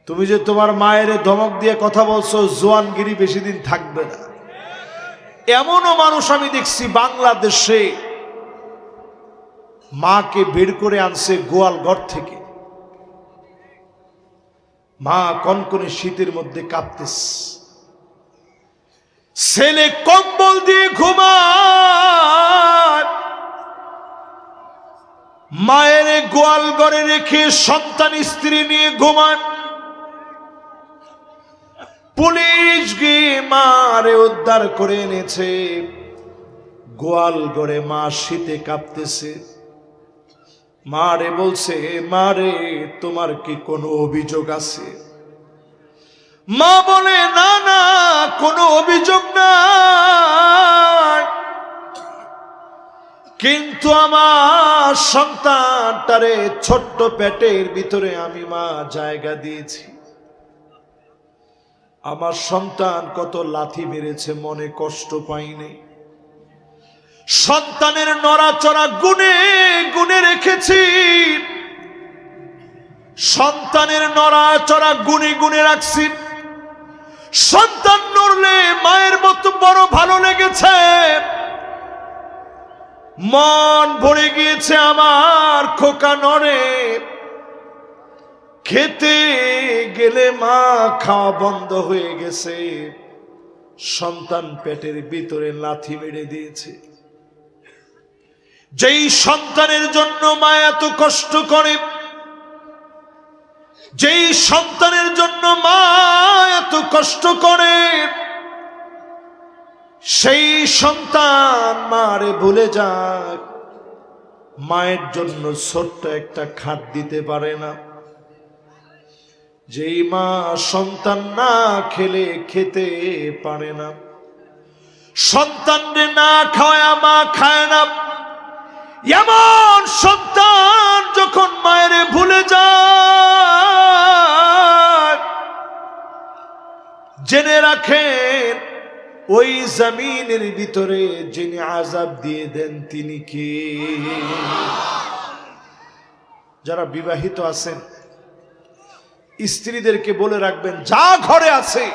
তুমি যে তোমার মায়ের ধমক দিয়ে কথা বলছো, জোয়ানগিরি বেশি দিন থাকবে না। এমনও মানুষ আমি দেখছি বাংলাদেশে মাকে বের করে আনছে গোয়াল ঘর থেকে, মা কনকনে শীতের মধ্যে কাঁপতেছে, ছেলে কম্বল দিয়ে ঘুমায়, মায়ের গোয়াল ঘরে রেখে সন্তান স্ত্রী নিয়ে ঘুমায়। পুলিশ গিয়ে মারে উদ্ধার করে এনেছে। গোয়াল ঘরে মা শীতে কাঁপতেছে। মারে বলছে, মারে তোমার কি কোনো অভিযোগ আছে? মা বলে, না না, কোনো অভিযোগ নাই, কিন্তু আমার সন্তানটারে ছোট্ট পেটের ভিতরে আমি মা জায়গা দিয়েছি। আমার সন্তান কত লাথি মেরেছে, মনে কষ্ট পাইনি। সন্তানের নড়াচড়া গুনে গুনে রেখেছি, সন্তানের নড়াচড়া গুনে গুনে রাখছি। সন্তান নড়লে মায়ের মতো বড় ভালো লেগেছে, মন ভরে গিয়েছে আমার খোকা নড়ে। খেতে গেলে মা খাওয়া বন্ধ হয়ে গেছে, সন্তান পেটের ভিতরে লাথি মেরে দিয়েছে। যেই সন্তানের জন্য মা এত কষ্ট করে, যেই সন্তানের জন্য মা এত কষ্ট করে, সেই সন্তান মারে ভুলে যাক, মায়ের জন্য ছোট্ট একটা খাট দিতে পারে না। যেই মা সন্তান না খেলে খেতে পারে না, সন্তানরে না খাওয়া মা খায় না, এমন সন্তান যখন মায়ের ভুলে যায়, জেনে রাখেন ওই জমিনের ভিতরে যিনি আযাব দিয়ে দেন তিনি কে? যারা বিবাহিত আছেন স্ত্রীদেরকে বলে রাখবেন, যা ঘরে আছে,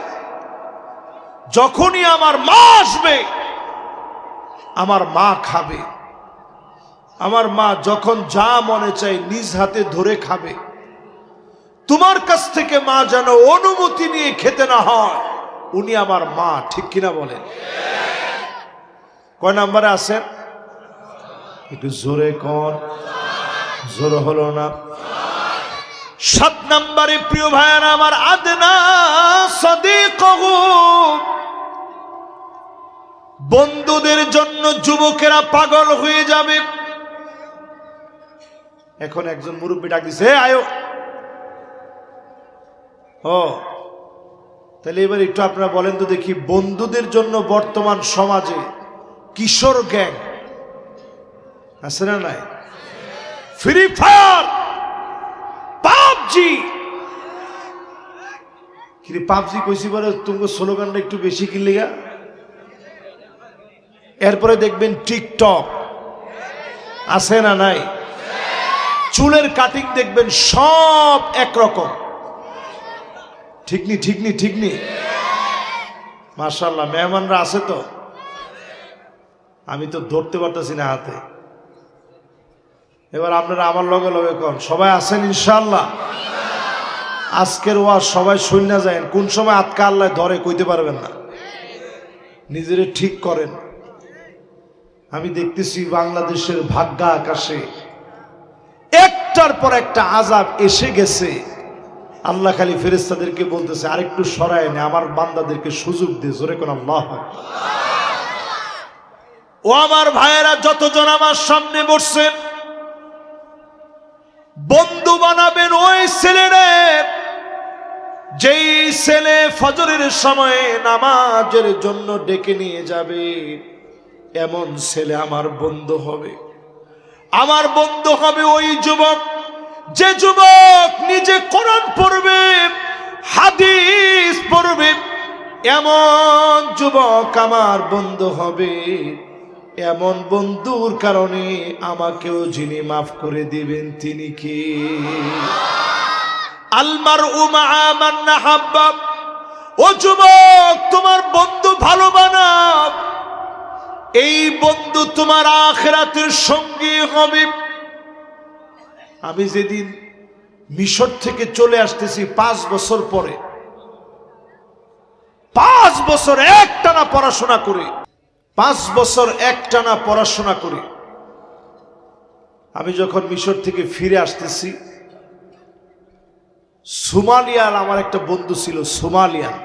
যখনই আমার মা আসবে আমার মা খাবে। আমার মা যখন যা মনে চায় নিজ হাতে ধরে খাবে। তোমার কাছ থেকে মা যেন অনুমতি নিয়ে খেতে না হয়, উনি আমার মা। ঠিক কিনা বলেন? কয় নাম্বারে আছেন? একটু জোরে কর, জোর হলো না। 7 নম্বরে প্রিয় ভাইয়ারা আমার, আদনা সাদিকহু, বন্ধুদের জন্য যুবকেরা পাগল হয়ে যাবে। এখন একজন মুরব্বী ডাক দিছে, আয়ো। ও তাহলে এবার একটু আপনারা বলেন তো দেখি, বন্ধুদের জন্য বর্তমান সমাজে কিশোর গ্যাং আছে না নাই? Free fire, PUBG. কি পাবজি কইছি বলে তুমি স্লোগানটা একটু বেশি কিনলিগা। এরপরে দেখবেন টিকটক আছে না নাই? চুলের কাটিং দেখবেন সব একরকম। ঠিকনি ঠিকনি ঠিকনি, মাশাআল্লাহ। মেহমানরা আছে তো? আমি তো ধরতে পারতেছি না হাতে। এবার আপনারা আমার লগে লগে কোন সবাই আছেন ইনশাআল্লাহ? আজকের ওয়াজ সবাই শুনে যায়, কোন সময় আটকা আল্লাহ ধরে কইতে পারবেন না। নিজেরে ঠিক করেন। আমি দেখতেছি বাংলাদেশের ভাগ্যা আকাশে একটার পর একটা আযাব এসে গেছে। আল্লাহ খালি ফেরেশতাদেরকে বলতেছে, আরেকটু সরায় নে, আমার বান্দাদেরকে সুযোগ দে। জোরে কোন আল্লাহু আকবার। ও আমার ভাইয়েরা, যতজন আমার সামনে বসছেন, বন্ধু বানাবেন ওই ছেলেরে, যেই ছেলে ফজরের সময়ে নামাজের জন্য ডেকে নিয়ে যাবে, এমন ছেলে আমার বন্ধু হবে। আমার বন্ধু হবে ওই যুবক, যে যুবক নিজে কোরআন পড়বে, হাদিস পড়বে, এমন যুবক আমার বন্ধু হবে। এমন বন্ধুর কারণে আমাকেও যিনি মাফ করে দিবেন তিনি কি? আল মারউ মাআ মান আহাব্বা, ও যুবক তোমার বন্ধু ভালো বানাও, এই বন্ধু তোমার আখিরাতের সঙ্গী হবে। আমি যেদিন মিশর থেকে চলে আসতেছি 5 বছর পরে, 5 বছর একটানা পড়াশোনা করে, 5 বছর একটানা পড়াশোনা করে আমি যখন মিশর থেকে ফিরে আসতেছি, সোমালিয়ার আমার একটা বন্ধু ছিল, সোমালিয়ান,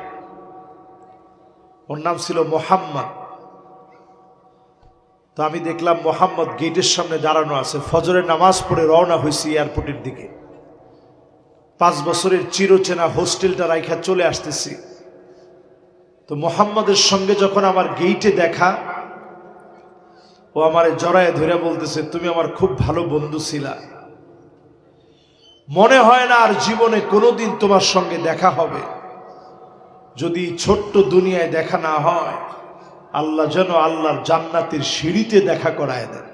ওর নাম ছিল মোহাম্মদ। তো আমি দেখলাম মোহাম্মদ গেটের সামনে দাঁড়ানো আছে, ফজরের নামাজ পড়ে রওনা হয়েছি এয়ারপোর্টের দিকে। 5 বছরের চিরচেনা হোস্টেলটা রাইখা চলে আসতেছি। তো মোহাম্মদের সঙ্গে যখন আমার গেইটে দেখা, ও আমারে জড়ায় ধরে বলতেছে, তুমি আমার খুব ভালো বন্ধু ছিলা, মনে হয় না আর জীবনে কোনোদিন তোমার সঙ্গে দেখা হবে। যদি ছোট্ট দুনিয়ায় দেখা না হয়, আল্লাহ যেন আল্লাহর জান্নাতের সিঁড়িতে দেখা করায় দেন।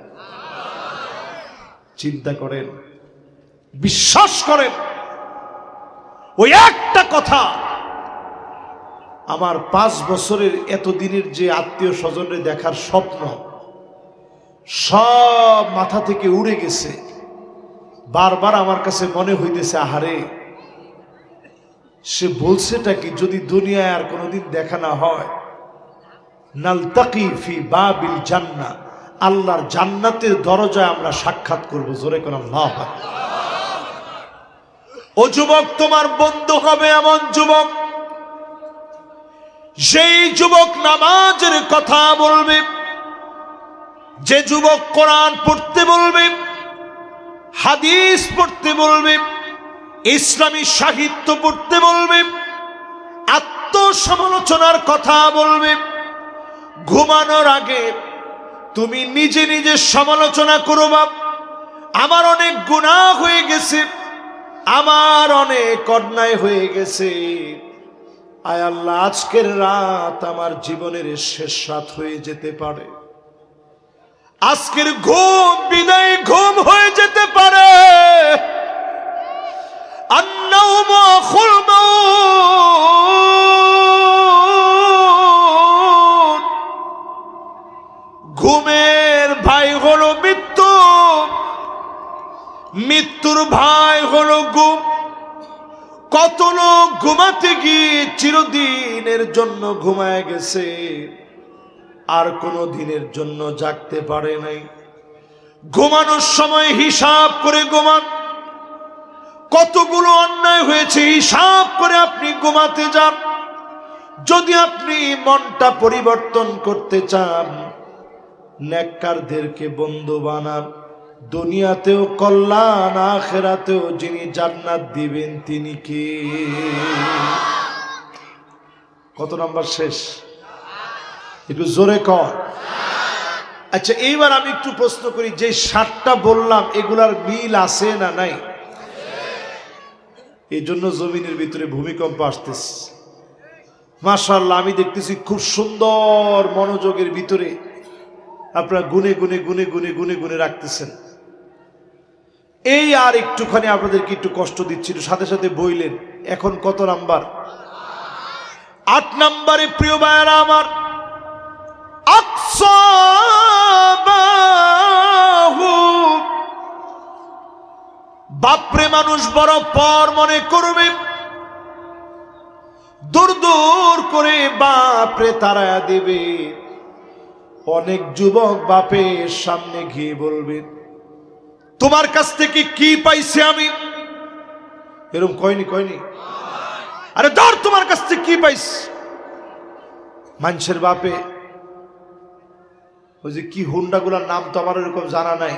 চিন্তা করেন, বিশ্বাস করেন, ওই একটা কথা আমার 5 বছরের এতদিনের যে আত্মীয় স্বজনের দেখার স্বপ্ন সব মাথা থেকে উড়ে গেছে। বারবার আমার কাছে মনে হইতেছে, আহারে সে বলছেটা কি, যদি দুনিয়ায় আর কোনোদিন দেখা না হয়, নালতাকি ফি বাবিল জান্নাহ, আল্লাহর জান্নাতের দরজায় আমরা সাক্ষাৎ করব। জোরে কোন আল্লাহু আকবার। ও যুবক, তোমার বন্ধু হবে এমন যুবক, সেই যুবক নামাজের কথা বলবে, যে যুবক কোরআন পড়তে বলবে, হাদিস পড়তে বলবে, ইসলামী সাহিত্য পড়তে বলবে, আত্মসমালোচনার কথা বলবে। ঘুমানোর আগে তুমি নিজে নিজে সমালোচনা করবা, আমার অনেক গুনাহ হয়ে গেছে, আমার অনেক অন্যায় হয়ে গেছে, আয় আল্লাহ আজকের রাত আমার জীবনের শেষ রাত হয়ে যেতে পারে, আজকের ঘুম বিদায় ঘুম হয়ে যেতে পারে। আন্নাউমু আখুল মাউত, ঘুমের ভাই হলো মৃত্যু, মৃত্যুর ভাই হলো ঘুম। কত লোক ঘুমাতে গিয়ে চিরদিনের জন্য ঘুমায় গেছে, আর কোনো দিনের জন্য জাগতে পারে নাই। ঘুমানোর সময় হিসাব করে ঘুমান, কতগুলো অন্যায় হয়েছে হিসাব করে আপনি ঘুমাতে যান। যদি আপনি মনটা পরিবর্তন করতে চান, নেককারদেরকে বন্ধু বানান, দুনিয়াতেও কল্যাণ, আখিরাতেও যিনি জান্নাত দিবেন তিনি কে? কত নাম্বার শেষ? একটু জোরে কর। আচ্ছা, এইবার আমি একটু প্রশ্ন করি, যে 7টা বললাম এগুলার মিল আছে না নাই? এই জন্য জমিনের ভিতরে ভূমিকম্প আসতেছে। মাশাআল্লাহ, আমি দেখতেছি খুব সুন্দর মনোযোগের ভিতরে আপনারা গুনে গুনে গুনে গুনে গুনে গুনে রাখতেছেন। এই আর একটুখানি আপনাদেরকে একটু কষ্ট দিচ্ছিল, সাথে সাথে বইলেন। এখন কত নাম্বার? 8 নাম্বারে প্রিয় ভাইয়েরা আমার, বাপরে মানুষ বড় পর মনে করবে, দূর দূর করে বাপরে তাড়ায়া দেবে। অনেক যুবক বাপের সামনে গিয়ে বলবে, তোমার কাছ থেকে কি পাইছি আমি? এরকম কয়নি? আরে ধর, তোমার কাছ থেকে কি পাইছি? মানুষের বাপে ওই যে কি হুন্ডা গুলার নাম তো আমার এরকম জানা নাই,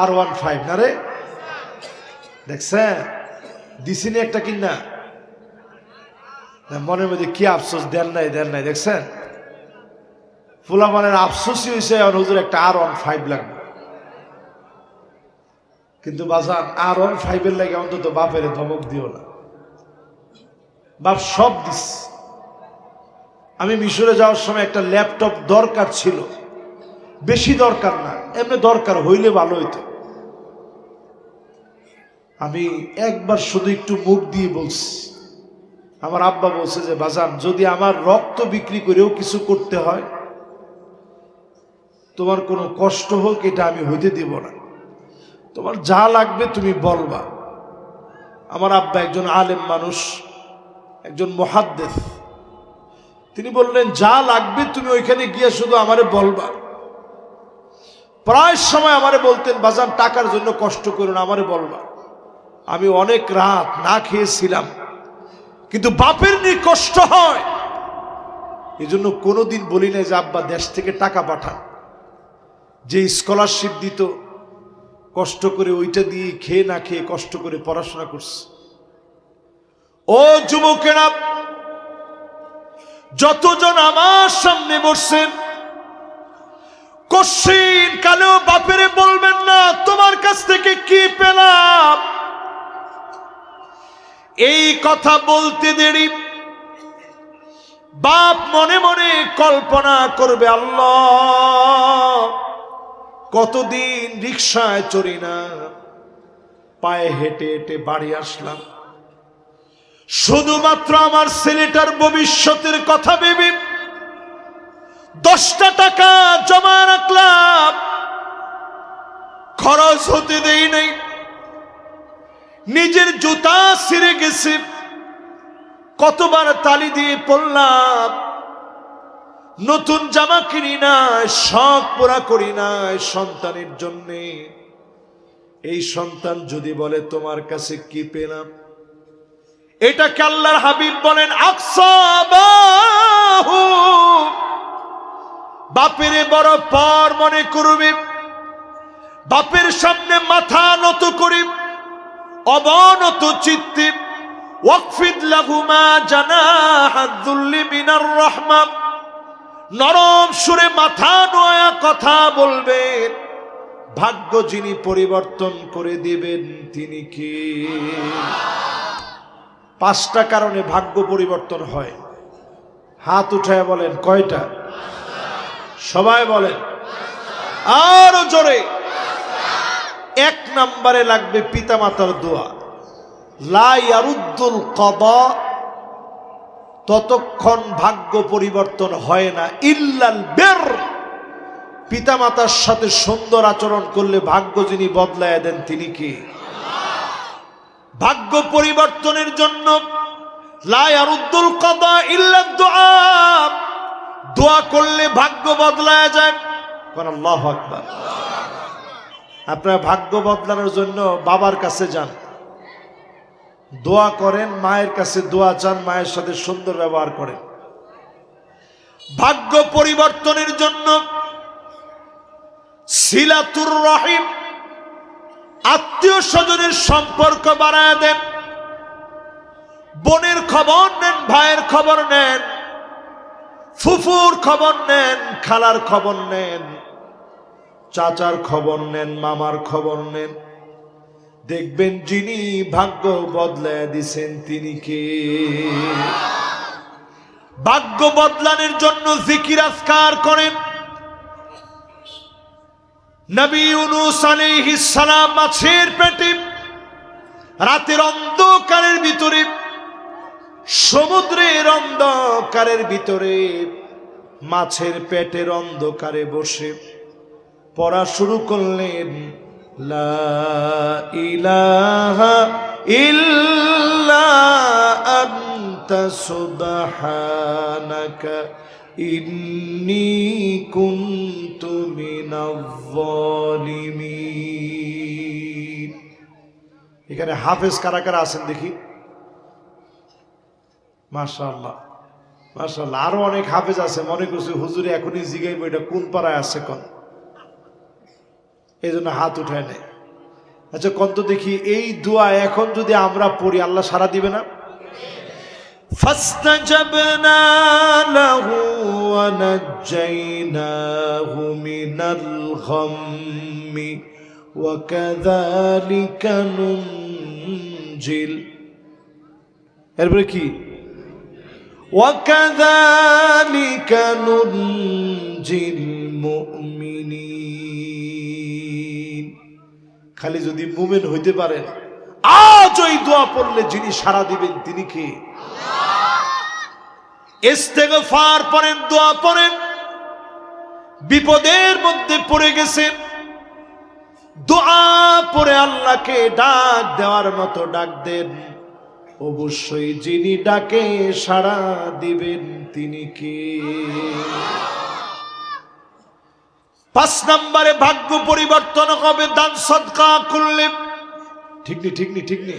R15 না রে? দেখছেন দিছিনি একটা কিনা, মনের মধ্যে কি আফসোস, দেন নাই। দেখছেন ফুলা মানের আফসোসই হয়েছে, হুজুর একটা R15 লাগবে। কিন্তু বাজান R15 এর লাগে অন্তত বাপের ধমক দিও না। বাপ সব দিস। আমি মিশরে যাওয়ার সময় একটা ল্যাপটপ দরকার ছিল, বেশি দরকার না, এমনি দরকার হইলে ভালো হইতো। আমি একবার শুধু একটু মুখ দিয়ে বলছি, আমার আব্বা বলছে যে বাজান যদি আমার রক্ত বিক্রি করেও কিছু করতে হয়, তোমার কোনো কষ্ট হোক এটা আমি হইতে দিব না, তোমার যা লাগবে তুমি বলবা। আমার আব্বা একজন আলেম মানুষ, একজন মুহাদ্দিস, তিনি বললেন যা লাগবে তুমি ওইখানে গিয়ে শুধু আমারে বলবা। প্রায় সময় আমারে বলতেন বাজান টাকার জন্য কষ্ট করো না, আমারে বলবা। আমি অনেক রাত না খেয়েছিলাম, কিন্তু বাপের নিয়ে কষ্ট হয়, এই জন্য কোনোদিন বলি নাই যে আব্বা দেশ থেকে টাকা পাঠান। যে স্কলারশিপ দিত কষ্ট করে ওইটা দিয়ে খেয়ে না খেয়ে কষ্ট করে পড়াশোনা করছে। ও যুবকেরা, যতজন আমার সামনে বসছেন কোশ্চিন কালেও বাপেরে বলবেন না তোমার কাছ থেকে কি পেলাম। এই কথা বলতে দেরি বাপ মনে মনে কল্পনা করবে, আল্লাহ কতদিন রিকশায় চড়ি না, পায়ে হেঁটে হেঁটে বাড়ি আসলাম, শুধুমাত্র আমার ছেলেটার ভবিষ্যতের কথা ভেবে 10টা টাকা জমা রাখলাম, খরচ হতে দেই নাই। নিজের জুতা ছিঁড়ে গেছে, কতবার তালি দিয়ে পড়লাম, নতুন জামা কিনি না, শখ পুরা করি না সন্তানের জন্যে। এই সন্তান যদি বলে তোমার কাছে কি পেলাম, এটাকে আল্লাহর হাবিব বলেন আকসাবাহু, বাপেরে বড় পর মনে করবে, বাপের সামনে মাথা নত করে অবনত চিত্তে ওয়াকফিদ লাহুমা জানাহাদ যুল্লি মিনার রাহমা, নরম সুরে মাথা নোয়া কথা বলবেন। ভাগ্য যিনি পরিবর্তন করে দিবেন তিনি কে? 5টা কারণে ভাগ্য পরিবর্তন হয়। হাত উঠায় বলেন কয়টা? সবাই বলেন আরো জোরে। 1 নম্বরে লাগবে পিতামাতার দোয়া। লা ইয়ারুদ্দুল কদা, ততক্ষণ ভাগ্য পরিবর্তন হয় না ইল্লাল বির, পিতামাতার সাথে সুন্দর আচরণ করলে ভাগ্য যিনি বদলায় দেন তিনি কি? ভাগ্য পরিবর্তনের জন্য লা ইয়ারুদ্দুল কদা ইল্লা দুআ, দোয়া করলে ভাগ্য বদলায় যায়। কোন আল্লাহু আকবার। আপনারা ভাগ্য বদলানোর জন্য বাবার কাছে যান, দোয়া করেন, মায়ের কাছে দোয়া চান, মায়ের সাথে সুন্দর ব্যবহার করেন। ভাগ্য পরিবর্তনের জন্য সিলাতুর রহিম, আত্মীয় স্বজনের সম্পর্ক বাড়ায় দেন। বোনের খবর নেন, ভাইয়ের খবর নেন, ফুফুর খবর নেন, খালার খবর নেন, চাচার খবর নেন, মামার খবর নেন। দেখবেন যিনি ভাগ্য বদলায় দিছেন তিনি কে? ভাগ্য বদলানোর জন্য জিকির আজকার করেন। নবী ইউনূস আলাইহিস সালাম মাছের পেটে রাতের অন্ধকারের ভিতরে, সমুদ্রের অন্ধকারের ভিতরে, মাছের পেটের অন্ধকারে বসে পড়া শুরু করলেন, লা ইলাহা ইল্লা আনতা সুবহানাকা ইন্নী কুনতু মিনাজ জালিমিন। এখানে হাফেজ কারা কারা আছেন দেখি? মাশাআল্লাহ মাশাআল্লাহ। আরো অনেক হাফেজ আছে, মনে করছে হুজুরে এখনই জিগাইব এটা কোন পাড়ায় আছে কোন, এই জন্য হাত উঠায় নেয়। আচ্ছা কত দেখি, এই দোয়া এখন যদি আমরা পড়ি আল্লাহ সাড়া দিবে না? ফাস্তাজাবনা লাহু ওয়া নাজ্জাইনাহু মিনাল গাম্মি ওয়া কাযালিকা নুনজিল। এরপরে কি? ওয়া কাযালিকা নুনজিল মুমিনিন। খালি যদি মুমিন হইতে পারেন আজ ওই দোয়া পড়লে যিনি সাড়া দিবেন তিনি কে? ইস্তেগফার পড়েন, দোয়া পড়েন। বিপদের মধ্যে পড়ে গেছেন, দোয়া পড়ে আল্লাহকে ডাক দেওয়ার মতো ডাক দেন। অবশ্যই যিনি ডাকে সাড়া দিবেন তিনি কে? 5 নম্বরে ভাগ্য পরিবর্তন হবে দান সদকা করলে। ঠিক নি, ঠিক নি, ঠিক নি?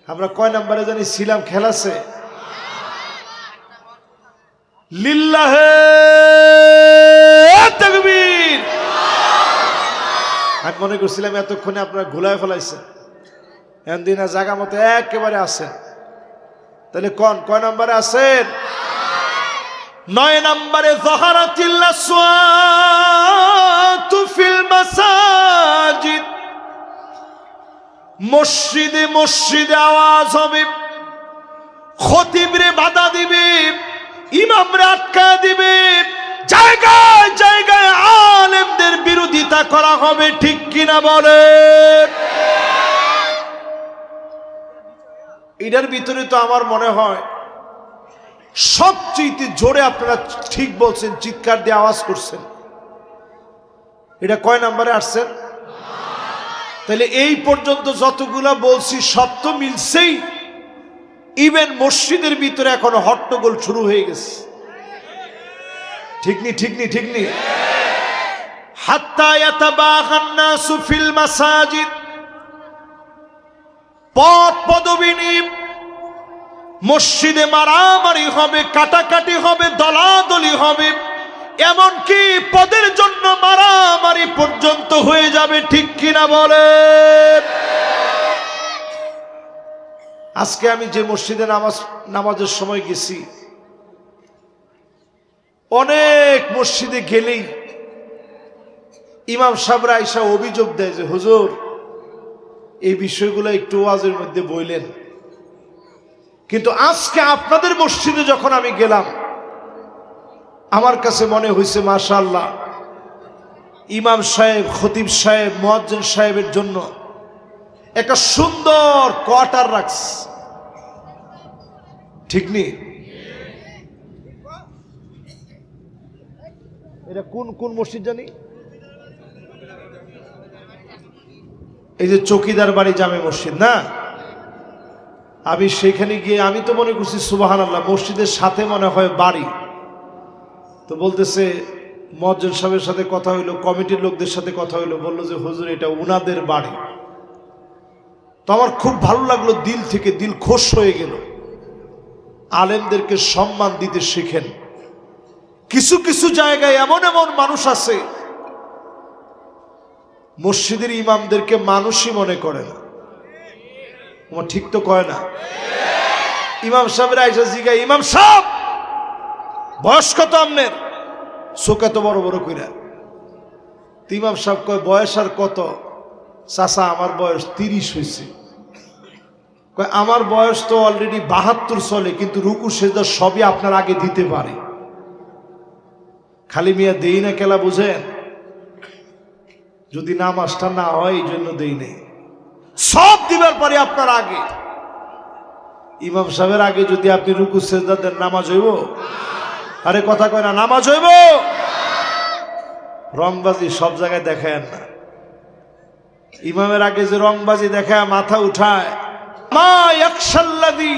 আমরা কয় নম্বরে জানি ছিলাম? খেলাছে লিল্লাহে তাকবীর। আমি মনে করছিলাম এতক্ষণে আপনারা ঘুলায় ফেলাইছেন, এমদিন জায়গা মতো একেবারে আছেন। তাহলে কয় নম্বরে আছেন? 9 নম্বরে যাহারাতিল আসওয়াতু ফিল মাসাজিদ। মসজিদে মসজিদে আওয়াজ হবে, খতিবরে বাধা দিবে, ইমামরা আটকা দিবে, জায়গায় জায়গায় আলেমদের বিরোধিতা করা হবে। ঠিক কিনা বলেন? এটার ভিতরে তো আমার মনে হয় সবচেয়ে জোরে আপনারা ঠিক বলছেন, চিৎকার দিয়ে আওয়াজ করছেন। এটা কয় নম্বরে আসছেন? তাহলে এই পর্যন্ত যতগুলা বলছি সব তো মিলছেই। ইভেন মসজিদের ভিতরে এখন হট্টগোল শুরু হয়ে গেছে। ঠিক নি, ঠিক নি, ঠিক নি? হাত্তা ইয়াতাবাগান নাসু ফিল মাসাজিদ। পদ পদবী নিয়ে মসজিদে মারামারি হবে, কাটাকাটি হবে, দলাদলি হবে, এমনকি পদের জন্য মারামারি পর্যন্ত হয়ে যাবে। ঠিক কিনা বলেন? আজকে আমি যে মসজিদে নামাজের সময় গেছি, অনেক মসজিদে গেলেই ইমাম সাহেবরা আইসা অভিযোগ দেয় যে হুজুর এই বিষয়গুলো একটু ওয়াজের মধ্যে বললেন। কিন্তু আজকে আপনাদের মসজিদে যখন আমি গেলাম, আমার কাছে মনে হয়েছে মাশাআল্লাহ, ইমাম সাহেব, খতিব সাহেব, মুয়াজ্জিন সাহেবের জন্য একটা সুন্দর কোয়ার্টার রাখছে। ঠিক নেই? এটা কোন মসজিদ জানি? এই যে চৌকিদার বাড়ি জামে মসজিদ না? আমি সেখানে গিয়ে আমি তো মনে করছি সুবহানাল্লাহ, মসজিদের সাথে মনে হয় বাড়ি। তো বলতেছে, মুয়াজ্জিন সাহেবের সাথে কথা হইলো, কমিটির লোকদের সাথে কথা হইলো, বললো যে হুজুর এটা উনাদের বাড়ি। তো আমার খুব ভালো লাগলো, দিল থেকে দিল খুশ হয়ে গেল। আলেমদেরকে সম্মান দিতে শিখেন। কিছু কিছু জায়গায় এমন এমন মানুষ আছে মসজিদের ইমামদেরকে মানুষই মনে করে না। আমার ঠিক তো কয় না? ইমাম সাহেবের আইসা জিগায়, ইমাম সাহেব বয়স কত আপনার? চোখ এত বড় বড় কইরা। ইমাম সাহেব কয় বয়স আর কত? চাচা আমার বয়স 30 হয়েছে। কয় আমার বয়স তো অলরেডি 72 চলে, কিন্তু রুকু সেজদা সবই আপনার আগে দিতে পারে। খালি মিয়া দেই না কেলা, বুঝেন? যদি নামাজটা না হয় এই জন্য দেই নেই, সব দিবার পারে আপনার আগে। ইমাম সাহেবের আগে যদি আপনি রুকু সেজদা দেন, নামাজ হইব? আরে কথা কয় না, নামাজ হইব? রংবাজি সব জায়গায় দেখায় না। ইমামের আগে যে রংবাজি দেখায়, মাথা উঠায়, মা ইয়াখশাল্লাযী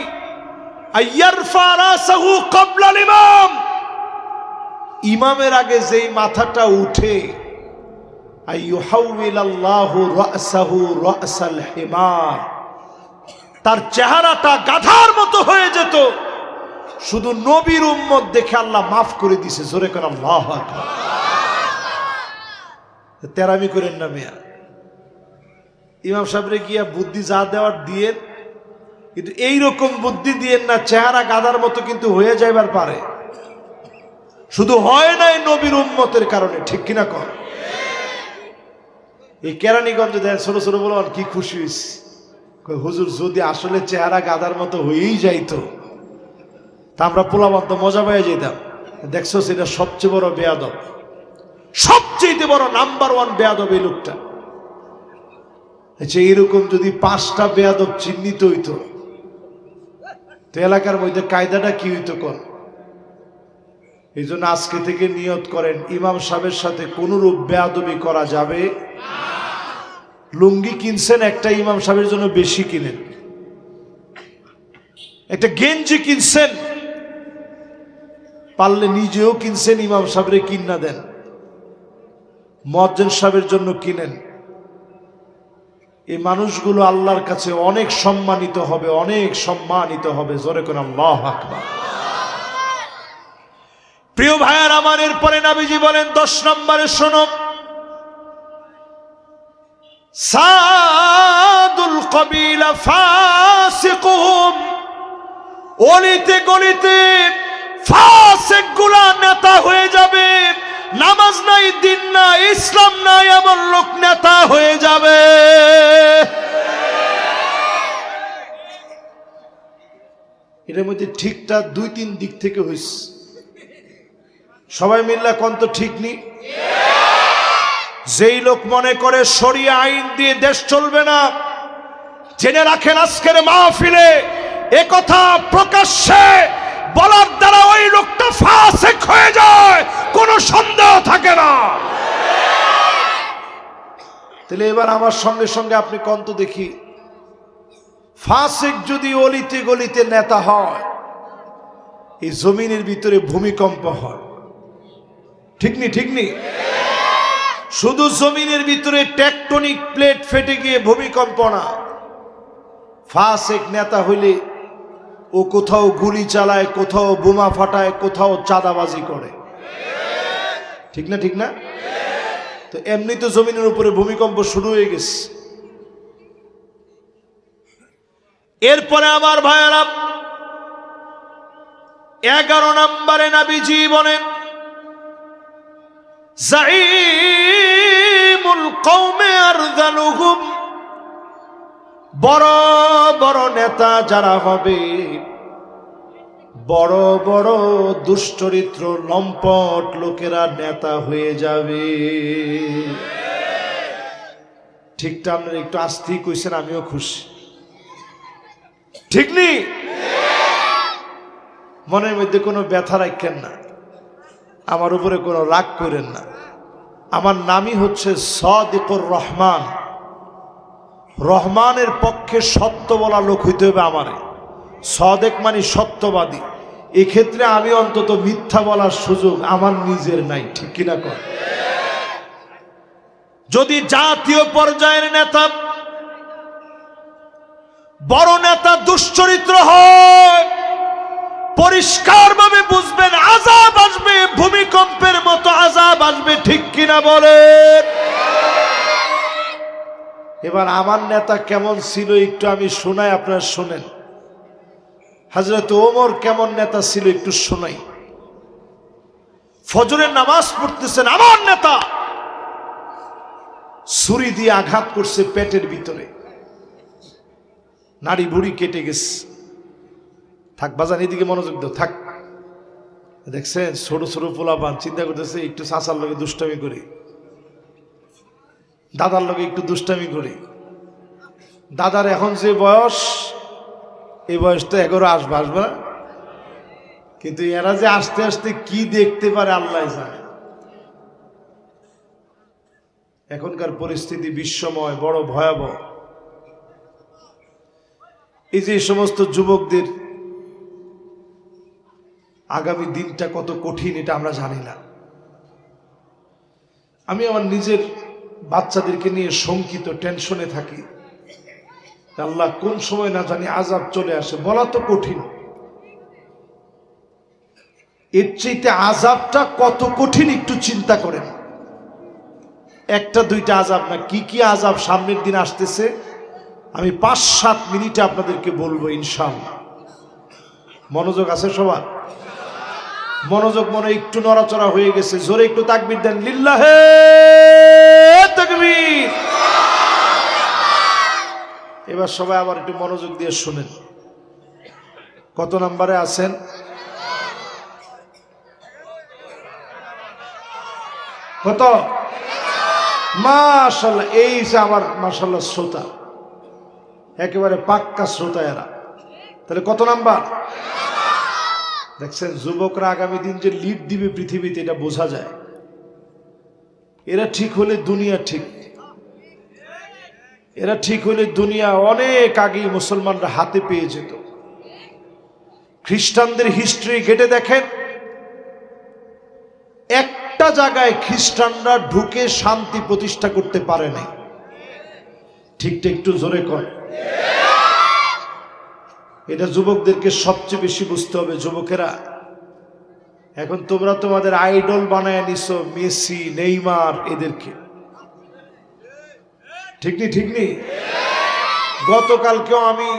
আইয়ারফা রাসাহু ক্বাবলা আল ইমাম। ইমামের আগে যেই মাথাটা উঠে, আইয়ুহাউইলাল্লাহু রাসাহু রাসাল হিমার, তার চেহারাটা গাধার মতো হয়ে যেত। শুধু নবীর উম্মত দেখে আল্লাহ মাফ করে দিছে। জোরে করে আল্লাহু আকবার। তেরামি করেন না মিয়া। ইমাম সাহেবরে গিয়া বুদ্ধি যা দেওয়ার দিয়েন, কিন্তু এইরকম বুদ্ধি দিয়েন না চেহারা গাধার মতো কিন্তু হয়ে যাইবার পারে। শুধু হয় নাই নবীর উম্মতের কারণে। ঠিক কিনা কর? এই কেরানীগঞ্জে দেন ছোট ছোট বলো কি খুশি হইস, হুজুর যদি আসলে চেহারা গাধার মতো হয়েই যাইতো তা আমরা পোলাবদ্ধ মজা পেয়ে যেতাম। দেখছো সেটা সবচেয়ে বড় বেয়াদব, সবচেয়ে বড় নাম্বার 1 বেয়াদব এই লোকটা। আচ্ছা, এরকম যদি 5টা বেয়াদব চিহ্নিত হইতো তো এলাকার মধ্যে কায়দাটা কি হইতো কোন? এই জন্য আজকে থেকে নিয়ত করেন, ইমাম সাহেবের সাথে কোনরূপ বেয়াদবি করা যাবে। লুঙ্গি কিনছেন একটা, ইমাম সাহেবের জন্য বেশি কিনেন। একটা গেঞ্জি কিনছেন, পারলে নিজেও কিনছেন, ইমাম সাহেবরে কিনা দেন। মুয়াজ্জিন সাহেবের জন্য কিনেন। এই মানুষগুলো আল্লাহর কাছে অনেক সম্মানিত হবে, অনেক সম্মানিত হবে। জোরে করে আল্লাহু আকবার। প্রিয় ভাইয়ার আমার, এরপরে নবীজি বলেন 10 নম্বরে শোনো, সাদুল কবিলা ফাসিকুহুম, অলিতে গলিতে ফাসিক গুলা নেতা হয়ে যাবে। নামাজ নাই, দিন নাই, ইসলাম নাই, এমন লোক নেতা হয়ে যাবে। এর মধ্যে ঠিকটা 2-3 দিক থেকে হইছে। সবাই মিল্লা কোন তো ঠিক নি? যেই লোক মনে করে শরিয়া আইন দিয়ে দেশ চলবে না, জেনে রাখেন আজকের মাহফিলে এ কথা প্রকাশ্যে বলার দ্বারা ওই লোকটা ফাসিক হয়ে যায়, কোনো সন্দেহ থাকে না। তাহলে এবার আমার সঙ্গে সঙ্গে আপনি কোন তো দেখি, ফাসিক যদি অলিতে গলিতে নেতা হয়, এই জমিনের ভিতরে ভূমিকম্প হয়। ঠিক নি? ঠিক নি? শুধু জমিনের ভিতরে টেকটনিক প্লেট ফেটে গিয়ে ভূমিকম্প না, ফাসিক নেতা হইলে ও কোথাও গুলি চালায়, কোথাও বোমা ফাটায়, কোথাও চাঁদাবাজি করে। ঠিক না? ঠিক না? তো এমনি তো জমিনের উপরে ভূমিকম্প শুরু হয়ে গেছে। এরপরে আমার ভাইয়েরা 11 নম্বরে নবীজি বলেন, জাইমুল কওমে আরযালুহুম, বড় বড় নেতা যারা হবে, বড় বড় দুশ্চরিত্র লম্পট লোকেরা নেতা হয়ে যাবে। ঠিকটা আপনারা একটু আস্তেই কইছেন, আমিও খুশি। ঠিক নি? মনের মধ্যে কোনো ব্যথা রাখেন না, আমার উপরে কোনো রাগ করেন না। আমার নামই হচ্ছে সাদিকুর রহমান। রহমানের পক্ষে সত্য বলা লোক হইতে হবে আমারে। সাদেক মানে সত্যবাদী। এক্ষেত্রে আমি অন্তত মিথ্যা বলার সুযোগ আমার নিজের নাই। ঠিক কিনা কর? যদি জাতীয় পর্যায়ের নেতা, বড় নেতা দুশ্চরিত্র হয়, পরিষ্কারভাবে বুঝবেন আযাব আসবে, ভূমিকম্পের মতো আযাব আসবে। ঠিক কিনা বলেন? এবার আমার নেতা কেমন ছিল একটু আমি শোনাই, আপনারা শোনেন। হযরত ওমর কেমন নেতা ছিল একটু শোনাই। ফজরের নামাজ পড়তেছেন, আমার নেতা ছুরি দিয়ে আঘাত করছে পেটের ভিতরে, নাড়ি বুড়ি কেটে গেছে। থাক বাজান, এদিকে মনোযোগ দাও, থাক। দেখছেন ছোট ছোট পোলাপান চিন্তা করতেছে একটু চাচার লগে দুষ্টামি করি, দাদার লগে একটু দুষ্টামি করি। দাদার এখন যে বয়স, এই বয়স তো 11 আসবে না, কিন্তু এরা যে আস্তে আস্তে কি দেখতে পারে আল্লাহ জানে। এখনকার পরিস্থিতি বিশ্বময়, বড় ভয়াবহ। এই যে সমস্ত যুবকদের আগামী দিনটা কত কঠিন এটা আমরা জানি না। আমি আমার নিজের বাচ্চাদেরকে নিয়ে শঙ্কিত, টেনশনে থাকি। আল্লাহ কোন সময় না জানি আযাব চলে আসে, বলা তো কঠিন। এর চাইতে আযাবটা কত কঠিন একটু চিন্তা করেন। একটা দুইটা আযাব না, কি কি আযাব সামনের দিন আসতেছে আমি 5-7 মিনিটে আপনাদেরকে বলবো ইনশাআল্লাহ। মনোযোগ আছে সবার? মনোযোগ মনে একটু নড়াচড়া হয়ে গেছে, জোরে একটু তাকবীর দেন, লিল্লাহে তাকবীর। এবার সবাই আবার একটু মনোযোগ দিয়ে শুনেন। কত নম্বরে আছেন? কত? মাশাআল্লাহ, এই যে আমার মাশাআল্লাহ শ্রোতা, একেবারে পাক্কা শ্রোতা এরা। তাহলে কত নাম্বার? দেখছেন যুবকরা আগামী দিন যে লিড দিবে পৃথিবীতে, এটা বোঝা যায়। এরা ঠিক হলে দুনিয়া ঠিক, এরা ঠিক হলে দুনিয়া অনেক আগেই মুসলমানরা হাতে পেয়ে যেত। খ্রিস্টানদের হিস্ট্রি ঘেটে দেখেন, একটা জায়গায় খ্রিস্টানরা ঢুকে শান্তি প্রতিষ্ঠা করতে পারে নাই। ঠিকটা একটু জোরে কর। এটা যুবকদেরকে সবচেয়ে বেশি বুঝতে হবে। যুবকেরা, এখন তোমরা তোমাদের আইডল বানায় নিছো মেসি, নেইমার, এদেরকে। ঠিক নি? ঠিক নি? গতকালকেও আমি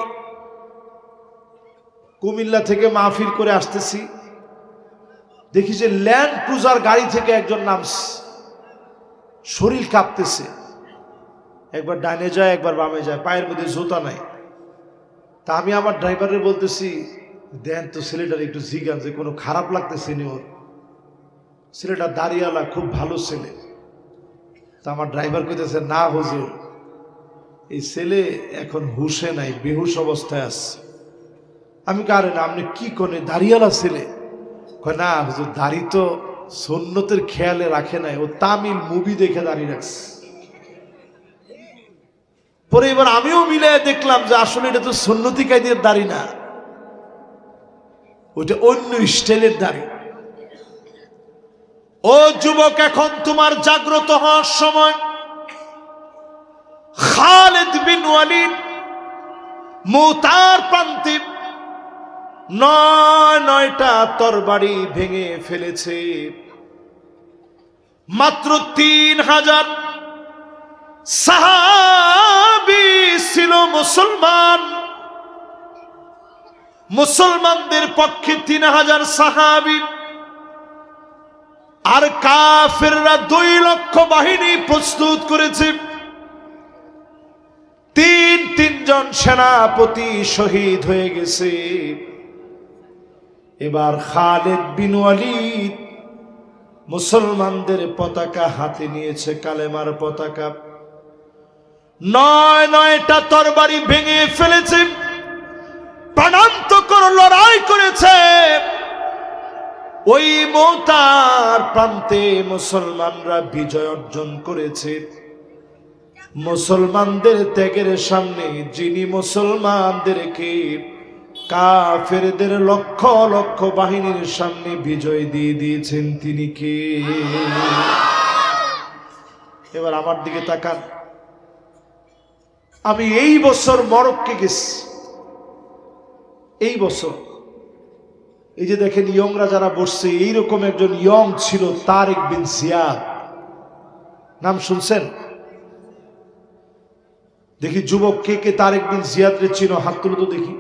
কুমিল্লা থেকে মাহফিল করে আসতেছি, দেখি যে ল্যান্ড ক্রুজার গাড়ি থেকে একজন নামছে, শরীর কাঁপতেছে, একবার ডানে যায় একবার বামে যায়, পায়ের মধ্যে জুতা নাই। তা আমি আমার ড্রাইভারের বলতেছি, দেন তো ছেলেটার একটু জিজ্ঞান যে কোনো খারাপ লাগতেছে নি ওর, ছেলেটা দাঁড়িয়ালা, খুব ভালো ছেলে। তা আমার ড্রাইভার কইতেছে, না হুজুর, এই ছেলে এখন হুশে নাই, বেহুশ অবস্থায় আছে। আমি কারে না, আপনি কি করে দাঁড়িয়ালা ছেলে? কয় না হুজুর, দাড়ি তো সুন্নতের খেয়ালে রাখে নাই, ও তামিল মুভি দেখে দাঁড়িয়ে রাখছে। পরে এবার আমিও মিলে দেখলাম যে আসলে এটা তো সুন্নতি কায়দার দাড়ি না, ওইটা অন্য স্টাইলের দাড়ি। ও যুবক, এখন তোমার জাগ্রত হওয়ার সময়। খালিদ বিন ওয়ালিদ মুতার প্রান্তে ৯টা তরবারি ভেঙে ফেলেছে। মাত্র ৩,০০০ সাহাবী ছিল মুসলমান। মুসলমানদের পক্ষে ৩,০০০ সাহাবী, আর কাফেররা ২ লক্ষ বাহিনী প্রস্তুত করেছে। তিনজন সেনাপতি শহীদ হয়ে গেছে। এবার খালিদ বিন ওয়ালিদ মুসলমানদের পতাকা হাতে নিয়েছে, কালেমার পতাকা। ৯টা তরবারি ভেঙে ফেলেছে, প্রাণান্তকর লড়াই করেছে। ওই মুতার প্রান্তে মুসলমানরা বিজয় অর্জন করেছে। মুসলমানদের ত্যাগের সামনে যিনি মুসলমানদেরকে কাফেরদের লক্ষ লক্ষ বাহিনীর সামনে বিজয় দিয়ে দিয়েছেন, তিনি কে? এবার আমার দিকে তাকান। আমি এই বছর মরক্কো গেছি, এই বছর। এই যে দেখেন ইয়ংরা যারা বসছে, এইরকম একজন ইয়ং ছিল তারেক বিন জিয়াদ, নাম শুনছেন? দেখি যুবক কে কে তারেক বিন জিয়াদরে চিনো, হাত তুলো তো দেখি।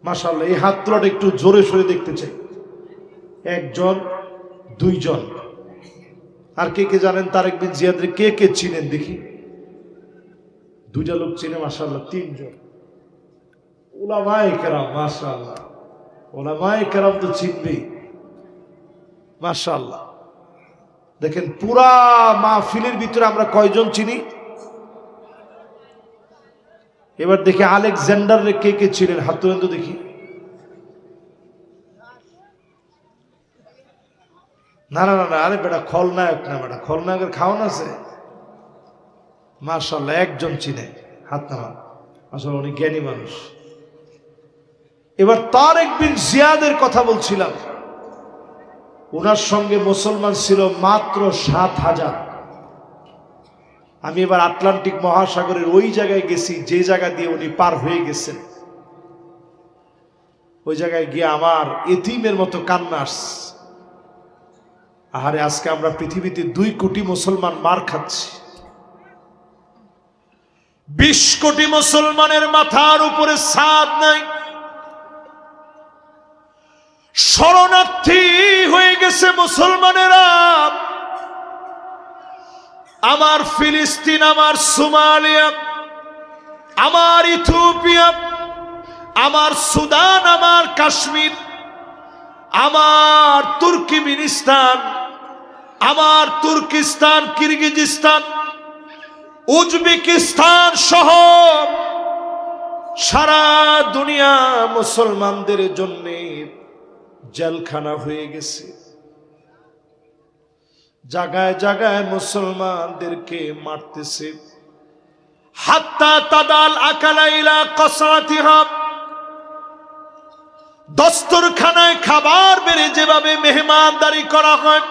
মাশাআল্লাহ, এই হাত তোলাটা একটু জোরে সোরে দেখতে চাই। ১ জন, ২ জন। আর কে কে জানেন তারেক বিন জিয়াদরে, কে কে চিনেন দেখি? 2টা লোক চিনে, মাশাআল্লাহ। ৩ জন উলামায়ে কেরাম, মাশাআল্লাহ, উলামায়ে কেরাম তো চিনবেই, মাশাআল্লাহ। দেখেন পুরা মাহফিলের ভিতরে আমরা কয়জন চিনি? এবার দেখি আলেকজান্ডার কে কে ছিলেন, হাত তুলেন তো দেখি। না না না, আরে বেটা খলনায়ক না, বেটা খলনায়কের খাওয়ান আছে। মাশাআল্লাহ, 1 জন চিনে, হাত নামান। আসলে উনি জ্ঞানী মানুষ। এবার তারেক বিন জিয়াদের কথা বলছিলাম, ওনার সঙ্গে মুসলমান ছিল মাত্র ৭,০০০। আমি এবার আটলান্টিক মহাসাগরের ওই জায়গায় গেছি যে জায়গা দিয়ে উনি পার হয়ে গেছেন। ওই জায়গায় গিয়ে আমার এতিমের মতো কান্না আসছে। আহারে, আজকে আমরা পৃথিবীতে ২ কোটি মুসলমান মার খাচ্ছি। ২০ কোটি মুসলমানের মাথার উপরে ছাদ নাই, শরণার্থী হয়ে গেছে মুসলমানেরা। আমার ফিলিস্তিন, আমার সোমালিয়া, আমার ইথিওপিয়া, আমার সুদান, আমার কাশ্মীর, আমার তুর্কিমিনিস্তান, আমার তুর্কিস্তান, কিরগিজস্তান, উজবেকিস্তান সহ সারা দুনিয়া মুসলমানদের জন্য জেলখানা হয়ে গেছে। জায়গায় জায়গায় মুসলমানদেরকে মারতেছে। হাত্তা তাদাল আকালা ইলা কসাতিহা, দস্তরখানায় খাবার বেড়ে যেভাবে মেহমানদারি করা হয়,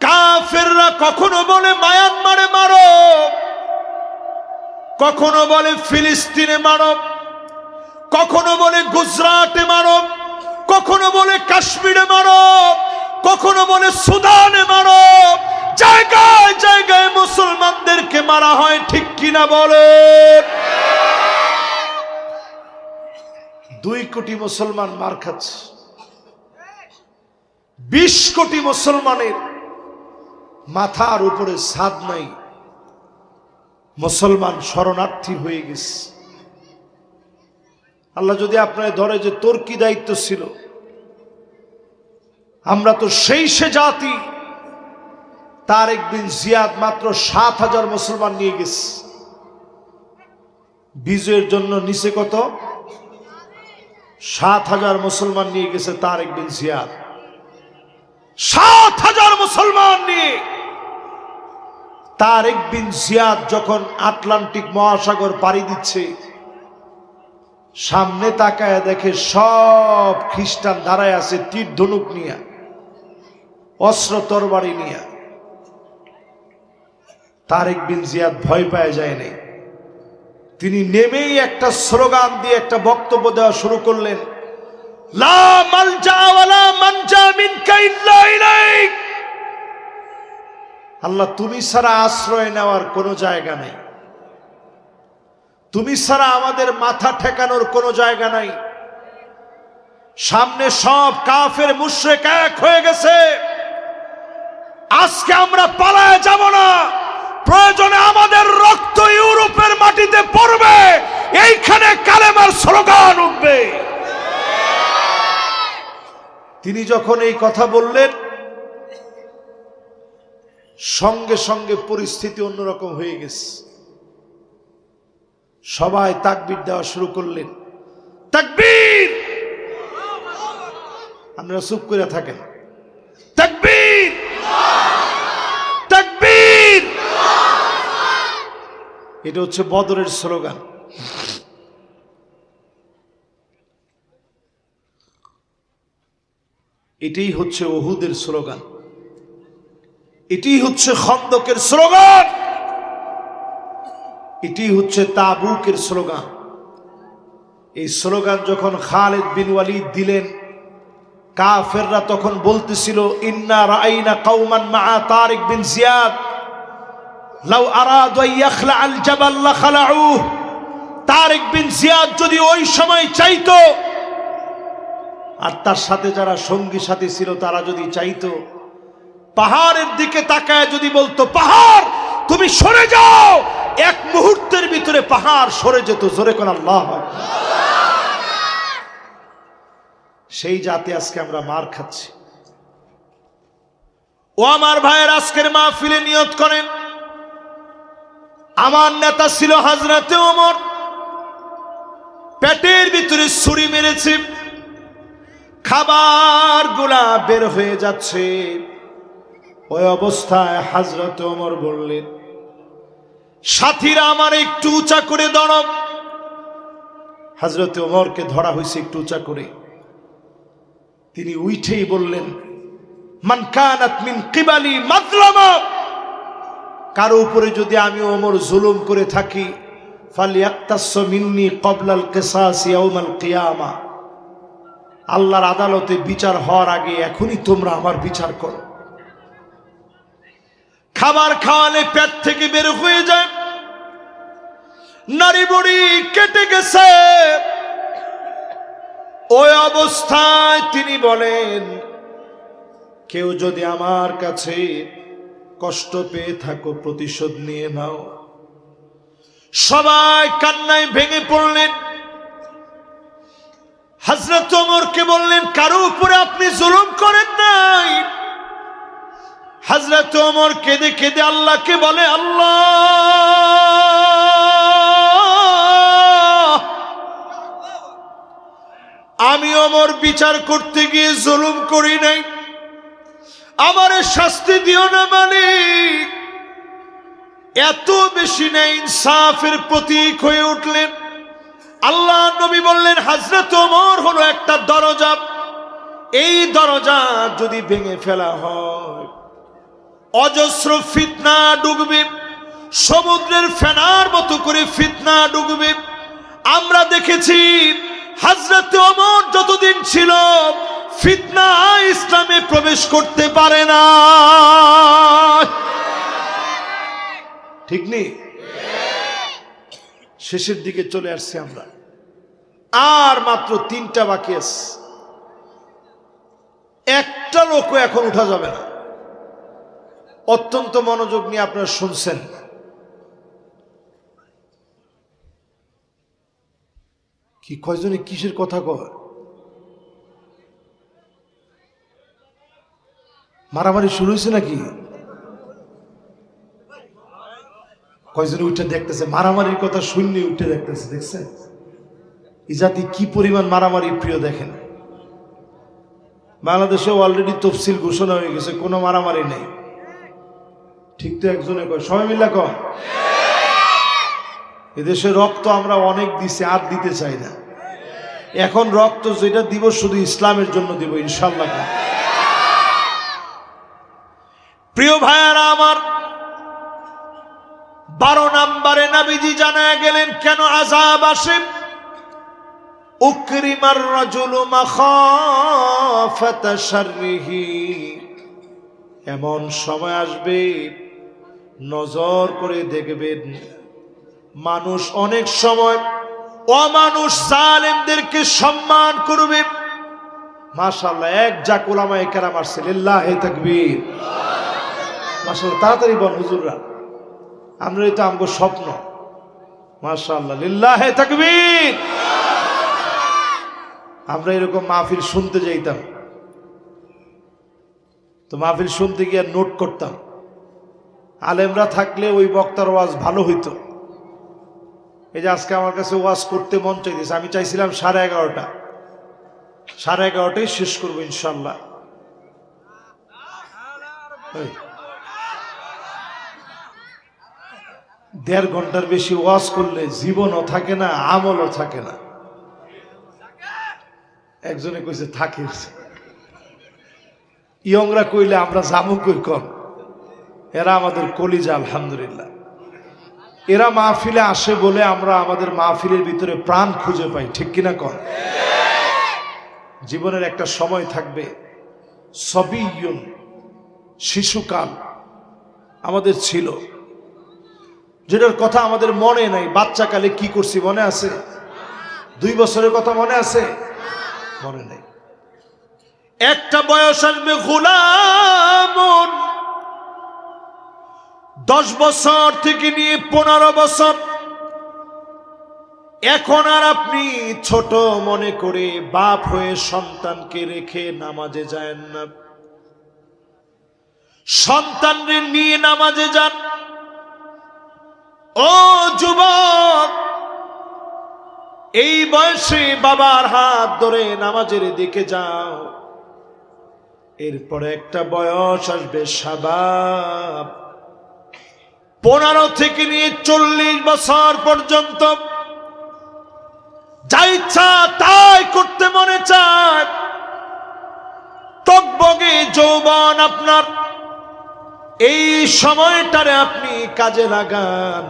কাফেররা কখনো বলে মায়ানমারে মারো, কখনো বলে ফিলিস্তিনে মারো, কখনো বলে গুজরাটে মারো, কখনো বলে কাশ্মীরে মারো, কখনো বলে সুদানে মারো। জায়গায় জায়গায় মুসলমানদেরকে মারা হয়, ঠিক কিনা বলে? 2 কোটি মুসলমান মার খাচ্ছে। 20 কোটি মুসলমানের মাথার উপরে ছাদ নাই, মুসলমান শরণার্থী হয়ে গেছে। আল্লাহ যদি আপনার ধরে যে তোর কি দায়িত্ব ছিল, আমরা তো সেই সে জাতি। তারেক বিন জিয়াদ মাত্র 7,000 মুসলমান নিয়ে গেছে। বিজয়ের জন্য নিচে কত? 7,000 মুসলমান নিয়ে গেছে তারেক বিন জিয়াদ। 7,000 মুসলমান নিয়ে তারেক বিন জিয়াদ যখন আটলান্টিক মহাসাগর পাড়ি দিচ্ছে, সামনে তাকায় দেখে সব খ্রিস্টান দাঁড়ায় আছে তীর ধনুক নিয়ে, অস্ত্র তরবারি নিয়ে। তারেক বিন জিয়াদ ভয় পায় যায় নাই। তিনি নেমেই একটা স্লোগান দিয়ে একটা বক্তব্য দেওয়া শুরু করলেন, লা মালজা ওয়ালা মানজা মিনকা ইল্লা ইলাইক। আল্লাহ, তুমি ছাড়া আশ্রয় নেওয়ার কোনো জায়গা নাই, তুমি ছাড়া আমাদের মাথা ঠেকানোর কোনো জায়গা নাই। সামনে সব কাফের মুশরিক এক হয়ে গেছে। আজকে আমরা পালায় যাব না, প্রয়োজনে আমাদের রক্ত ইউরোপের মাটিতে পড়বে, এইখানে কালেমার স্লোগান উঠবে। তিনি যখন এই কথা বললেন, সঙ্গে সঙ্গে পরিস্থিতি অন্যরকম হয়ে গেছে। সবাই তাকবীর দেওয়া শুরু করলেন, তাকবীর। আপনারা চুপ করে থাকেন, তাকবীর, তাকবীর। এটা হচ্ছে বদরের স্লোগান। এটাই হচ্ছে উহুদের স্লোগান, এটাই হচ্ছে খন্দকের স্লোগান, এটাই হচ্ছে তাবুকের স্লোগান। এই স্লোগান যখন খালিদ বিন ওয়ালিদ দিলেন, কাফেররা তখন বলতেছিল, ইন্না রাআইনা কওমান মা তারিক বিন জিয়াদ লাউ আরাদু আন ইয়াখলা আল জাবাল লাখলাউহু। তারিক বিন জিয়াদ যদি ওই সময় চাইতো, আর তার সাথে যারা সঙ্গী সাথী ছিল তারা যদি চাইতো, পাহাড়ের দিকে তাকায় যদি বলতো, পাহাড় তুমি সরে যাও, এক মুহূর্তের ভিতরে পাহাড় সরে যেত। জোরে কোন আল্লাহু আকবার। সেই জাতি আজকে আমরা মার খাচ্ছি। ও আমার ভাইয়ের, আজকের মাহফিলে নিয়ত করেন, আমার নেতা ছিল হযরতে ওমর, পেটের ভিতরে ছুরি মেরেছে, খাবারগুলা বের হয়ে যাচ্ছে। ওই অবস্থায় হযরতে ওমর বললেন, সাথীরা আমার একটু উঁচা করে ধরো। হযরতে ওমরকে ধরা হয়েছে একটু উঁচা করে। তিনি উঠেই বললেন, মান কানাত মিন কিবালি মাজলামা, কারো উপরে যদি আমি ওমর জুলুম করে থাকি, ফালিয়াক্তাসু মিন্নি ক্বাবলাল কিসাস ইয়াউমাল কিয়ামা, আল্লাহর আদালতে বিচার হওয়ার আগে এখনই তোমরা আমার বিচার করো। খাবার খাওয়ালে পেট থেকে বের হয়ে যায়, নারী বুড়ি কেটে গেছে। ওই অবস্থায় তিনি বলেন, কেউ যদি আমার কাছে কষ্ট পেয়ে থাকো, প্রতিশোধ নিয়ে নাও। সবাই কান্নায় ভেঙে পড়লেন। হযরত ওমরকে বললেন, কারো উপরে আপনি জুলুম করেন নাই, হযরত ওমর কেঁদে কেঁদে আল্লাহকে বলে, আল্লাহ, আমি ওমর বিচার করতে গিয়ে জুলুম করি নাই, আমারে শাস্তি দিও না মালিক। এত বেশি না ইনসাফের প্রতীক হয়ে উঠলেন। আল্লাহ নবী বললেন, হযরত ওমর হলো একটা দরজা, এই দরজা যদি ভেঙে ফেলা হয় অজস্র ফিতনা ডুববে, সমুদ্রের ফেনার মতো করে ফিতনা ডুববে। আমরা দেখেছি হযরত ওমর যতদিন ছিল ফিতনা ইসলামে প্রবেশ করতে পারে না। ঠিক নেই? শেষের দিকে চলে আসছি আমরা, আর মাত্র 3টা বাকি আছে। একটা লোকও এখন উঠা যাবে না। অত্যন্ত মনোযোগ নিয়ে আপনারা শুনছেন। কি কয়জনে কিসের কথা কয়? মারামারি শুরু হয়েছে নাকি? কয়জনে উঠে দেখতেছে, মারামারির কথা শুনলে উঠে দেখতেছে। দেখছেন এই জাতি কি পরিমাণ মারামারি প্রিয়? দেখেন, বাংলাদেশে অলরেডি তফসিল ঘোষণা হয়ে গেছে, কোনো মারামারি নেই। ঠিক তো? একজনে কয়, সবাই মিলে কয়। এদেশে রক্ত আমরা অনেক দিছি, আর দিতে চাই না। এখন রক্ত যেটা দিব শুধু ইসলামের জন্য দিব ইনশাআল্লাহ। প্রিয় ভাইয়ারা আমার, 12 নম্বরে নবীজি জানায় গেলেন কেন আযাব আসে। উকরিমার রাজুলু মাখাফাতা শাররিহি, এমন সময় আসবে নজর করে দেখবেন মানুষ অনেক সময় অমানুষ জালেমদেরকে সম্মান করবে। মাশাআল্লাহ, এক যা উলামায়ে কেরাম আসছে, লিল্লাহি তাকবীর। মাশাআল্লাহ, তাড়াতাড়ি বল হুজুররা, আমরা তো আমগো স্বপ্ন। মাশাআল্লাহ, লিল্লাহি তাকবীর। আমরা এরকম মাহফিল শুনতে যাইতাম, তো মাহফিল শুনতে গিয়ে নোট করতাম। আলেমরা থাকলে ওই বক্তার ওয়াজ ভালো হইতো। এই যে আজকে আমার কাছে ওয়াজ করতে মন চাইতেছে, আমি চাইছিলাম 11:30, 11:30টায় শেষ করবো ইনশাল্লাহ। 1.5 ঘন্টার বেশি ওয়াজ করলে জীবনও থাকে না, আমলও থাকে না। একজনে কইছে থাকে, ইয়ংরা কইলে আমরা যাবো কই কর। এরা আমাদের কলিজা, আলহামদুলিল্লাহ। এরা মাহফিলে আসে বলে আমরা আমাদের মাহফিলের ভিতরে প্রাণ খুঁজে পাই, ঠিক কিনা কর? জীবনের একটা সময় থাকবে, সবিয়ুন, শিশুকাল আমাদের ছিল, যেটার কথা আমাদের মনে নাই। বাচ্চাকালে কি করছি মনে আছে? 2 বছরের কথা মনে আছে? মনে নাই। একটা বয়স আসবে গোলামুন, 10 বছর থেকে নিয়ে 15 বছর। এখন আর আপনি ছোট মনে করে বাপ হয়ে সন্তানকে রেখে নামাজে যান না। সন্তানরে নিয়ে নামাজে যান। ও যুবক, এই বয়সে বাবার হাত ধরে নামাজের দিকে যাও। এরপরে একটা বয়স আসবে শাবাব, 15 থেকে নিয়ে 40 বছর পর্যন্ত যা ইচ্ছা তাই করতে মনে চায়। টকবগে যৌবন আপনার, এই সময়টারে আপনি কাজে লাগান।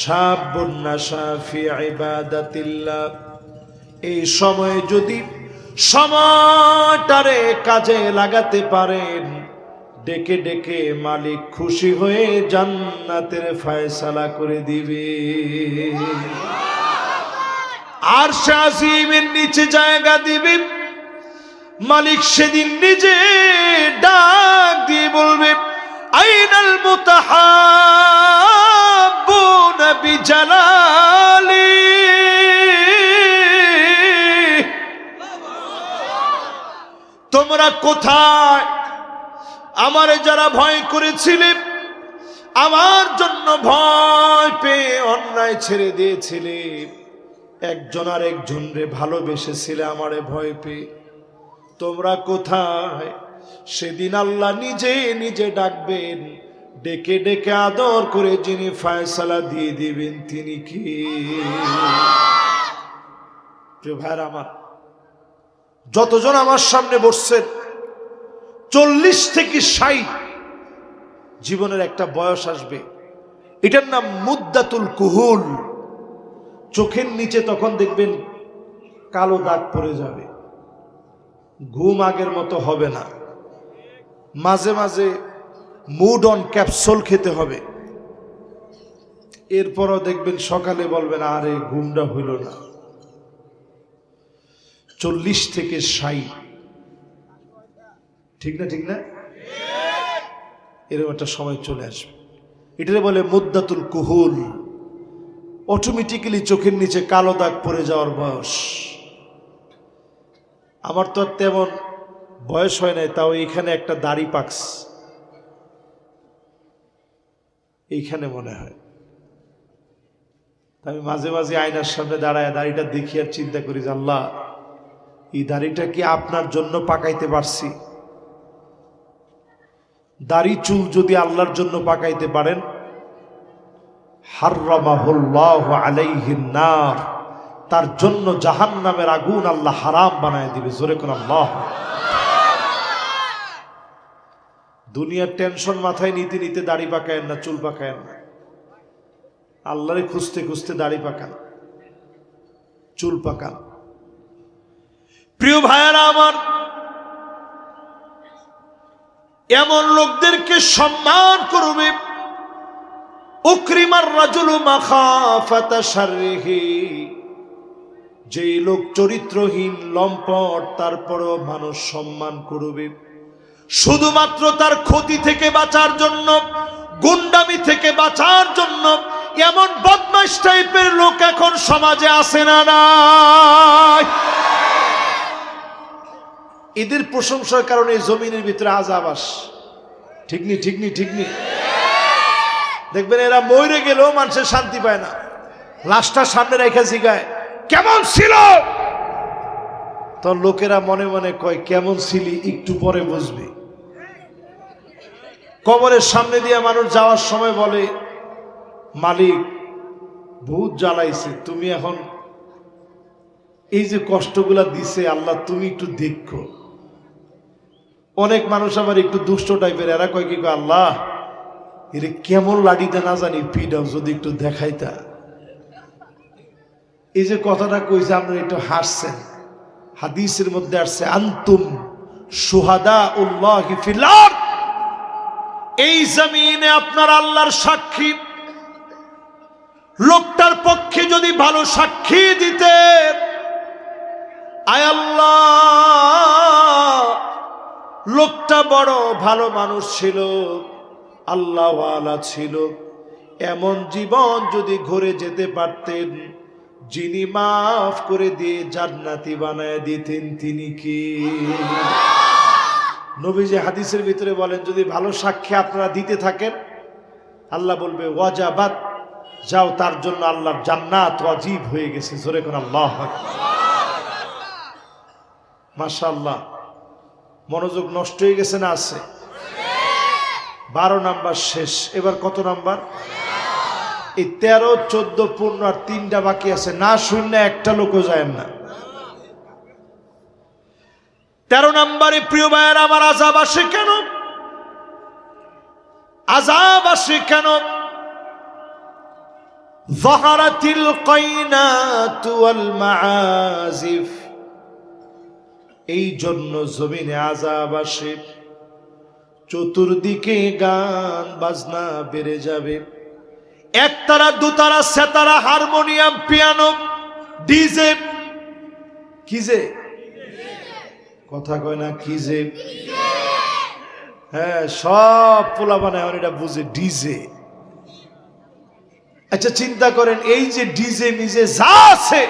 শাবুন নাশা ফি ইবাদাতিল্লাহ, এই সময়ে যদি সময়টারে কাজে লাগাতে পারেন, ডেকে ডেকে মালিক খুশি হয়ে জান্নাতের ফয়সালা করে দিবে। আরশে আজিমের নিচে জায়গা দিবে। মালিক সেদিন নিজে ডাক দিয়ে বলবে, আইনাল মুতাহাব্বুনা বিজালালি, তোমরা কোথায়? আমারে যারা ভয় করেছিলে, আমার জন্য ভয় পেয়ে অন্যায় ছেড়ে দিয়েছিলে, একজন আর একজন রে ভালোবেসেছিলে আমারে ভয় পেয়ে, তোমরা কোথায়? সেদিন আল্লাহ নিজে নিজে ডাকবেন, ডেকে ডেকে আদর করে যিনি ফয়সালা দিয়ে দিবেন তিনি কি? প্রিয় ভাইরা আমার, যতজন আমার সামনে বসছেন 40 থেকে 60 জীবনের একটা বয়স আসবে, এটার নাম মুদ্দাতুল কুহুল। চোখের নিচে তখন দেখবেন কালো দাগ পড়ে যাবে, ঘুম আগের মতো হবে না, মাঝে মাঝে মুড অন ক্যাপসুল খেতে হবে। এরপরও দেখবেন সকালে বলবেন আরে ঘুমটা হইল না। 40 থেকে 60, ঠিক না? ঠিক না? এরকম একটা সময় চলে আসবে, এটারে বলে মুদ্দাতুল কুহুল। অটোমেটিক্যালি চোখের নিচে কালো দাগ পড়ে যাওয়ার বয়স। আমার তো তেমন বয়স হয় নাই, তাও এইখানে একটা দাড়ি পাকছে, এইখানে মনে হয়। আমি মাঝে মাঝে আয়নার সামনে দাঁড়ায় দাড়িটা দেখি আর চিন্তা করি যে আল্লাহ, এই দাড়িটা কি আপনার জন্য পাকাইতে পারছি? দাড়ি চুল যদি আল্লাহর জন্য পাকাইতে পারেন, হাররামাহুল্লাহু আলাইহিন নার, তার জন্য জাহান্নামের আগুন আল্লাহ হারাম বানায় দিবে। জোরে কোন আল্লাহ। দুনিয়ার টেনশন মাথায় নিতে নিতে দাড়ি পাকায়েন না, চুল পাকায়েন না, আল্লাহরে খুঁজতে খুঁজতে দাড়ি পাকান, চুল পাকান। প্রিয় ভাইয়ারা আমার, এমন লোকদেরকে সম্মান করবে, উকরিমার রাজুলু মাখাফাতা শাররিহি, যে লোক চরিত্রহীন লম্পট তারপরও মানুষ সম্মান করবে শুধুমাত্র তার ক্ষতি থেকে বাঁচার জন্য, গুন্ডামি থেকে বাঁচার জন্য। এমন বদমাশ টাইপের লোক এখন সমাজে আছে না নাই? এদের প্রশংসার কারণে জমিনের ভিতরে আযাব আসে, ঠিক নি? ঠিক নি? ঠিক নি? দেখবেন এরা মরে গেলেও মানুষের শান্তি পায় না, লাশটা সামনে রেখে জিগায় কেমন ছিল, তো লোকেরা মনে মনে কয় কেমন ছিলি, একটু পরে বুঝবি। কবরের সামনে দিয়ে মানুষ যাওয়ার সময় বলে মালিক বহুত জ্বালাইছে, তুমি এখন এই যে কষ্টগুলা দিছে আল্লাহ তুমি একটু দেখো। অনেক মানুষ আবার একটু দুষ্ট টাইপের, এরা কয় কি আল্লাহ এরে কেমন লাঠিতে না জানি পিডাও, যদি একটু দেখাইতা। এই যে কথাটা কইছে আপনারা একটু হাসছেন, হাদিসের মধ্যে আসছে আনতুম শুহাদাউল্লাহি ফিল আরদ, এই জমিনে আপনার আল্লাহর সাক্ষী। লোকটার পক্ষে যদি ভালো সাক্ষী দিতে, আয় আল্লাহ লোকটা বড় ভালো মানুষ ছিল, আল্লাহওয়ালা ছিল, এমন জীবন যদি ঘুরে যেতে পারতেন, যিনি মাফ করে দিয়ে জান্নাতি বানায় দিতেন তিনি কি? নবীজি হাদিসের ভিতরে বলেন যদি ভালো সাক্ষী আপনারা দিতে থাকেন, আল্লাহ বলবে ওয়াজাবাত, যাও তার জন্য আল্লাহর জান্নাত ওয়াজিব হয়ে গেছে। জোরে কোন আল্লাহু আকবার। মাশাআল্লাহ, মনোযোগ নষ্ট হয়ে গেছে না? আছে। 12 নাম্বার শেষ, এবার কত নাম্বার? এই 13, 14, 15 আর 3টা বাকি আছে, না শূন্য একটা লোকও যায় না। 13 নাম্বারে প্রিয় ভাইয়ের আমার আযাব আসে কেন? আযাব আসে কেন? যাহারাতিল কায়নাতু ওয়াল মাআজিফ, এই জন্য জমিনে আযাব আসে, চতুর্দিকে গান বাজনা বেড়ে যাবে, একতারা dotara Setara harmonium piano DJ, কি যে কথা কয় না, কি যে, হ্যাঁ সব পোলা বানায় এটা বুঝে ডিজে। আচ্ছা চিন্তা করেন, এই যে ডিজে মিজে যা আছে,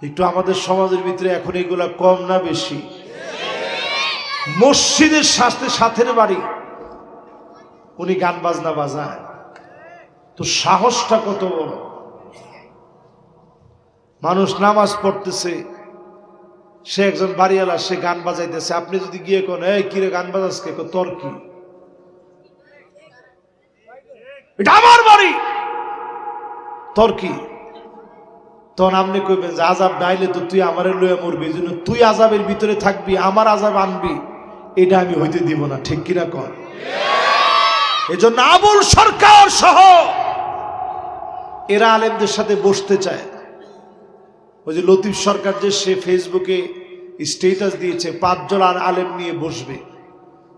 একটু আমাদের সমাজের ভিতরে এখন এগুলা কম না বেশি? মসজিদের সাথে সাথের বাড়ি, উনি গান বাজনা বাজায়। তো সাহসটা কত বড়! মানুষ নামাজ পড়তেছে, সে একজন বাড়িওয়ালা, সে গান বাজাইতেছে। আপনি যদি গিয়ে কোন এই কিরে গান বাজাস কে, তোর কি, এটা আমার বাড়ি, তোর কি? তখন আপনি কইবেন যে আযাব ডাইলে তো তুই আমারে লইয়া মরবি, এই জন্য তুই আযাবের ভিতরে থাকবি, আমার আযাব আনবি, এটা আমি হইতে দিব না। ঠিক কিনা কর? এজন্য আবুল সরকার সহ এরা আলেমদের সাথে বসতে চায়। ওই যে লতিফ সরকার, যে সে ফেসবুকে স্ট্যাটাস দিয়েছে 5 জন আলেম নিয়ে বসবে।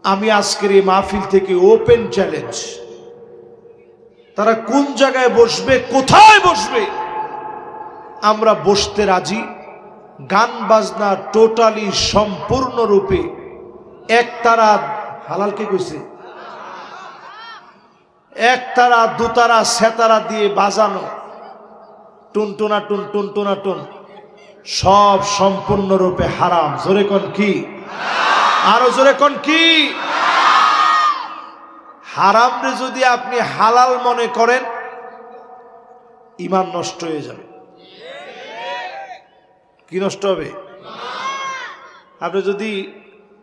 আমি আজকের এই মাহফিল থেকে ওপেন চ্যালেঞ্জ, তারা কোন জায়গায় বসবে, কোথায় বসবে, আমরা বসতে রাজি। গান বাজনা টোটালি সম্পূর্ণরূপে একতারা, হালালকে কইছে, একতারা দুতারা সেতারা দিয়ে বাজানো, টুনটুনা টুন টুনটুনা টুন, সব সম্পূর্ণরূপে হারাম। জোরে কোন কি? আরো জোরে কোন কি? হারামরে যদি আপনি হালাল মনে করেন, ঈমান নষ্ট হয়ে যাবে। কি নষ্ট হবে? আপনি যদি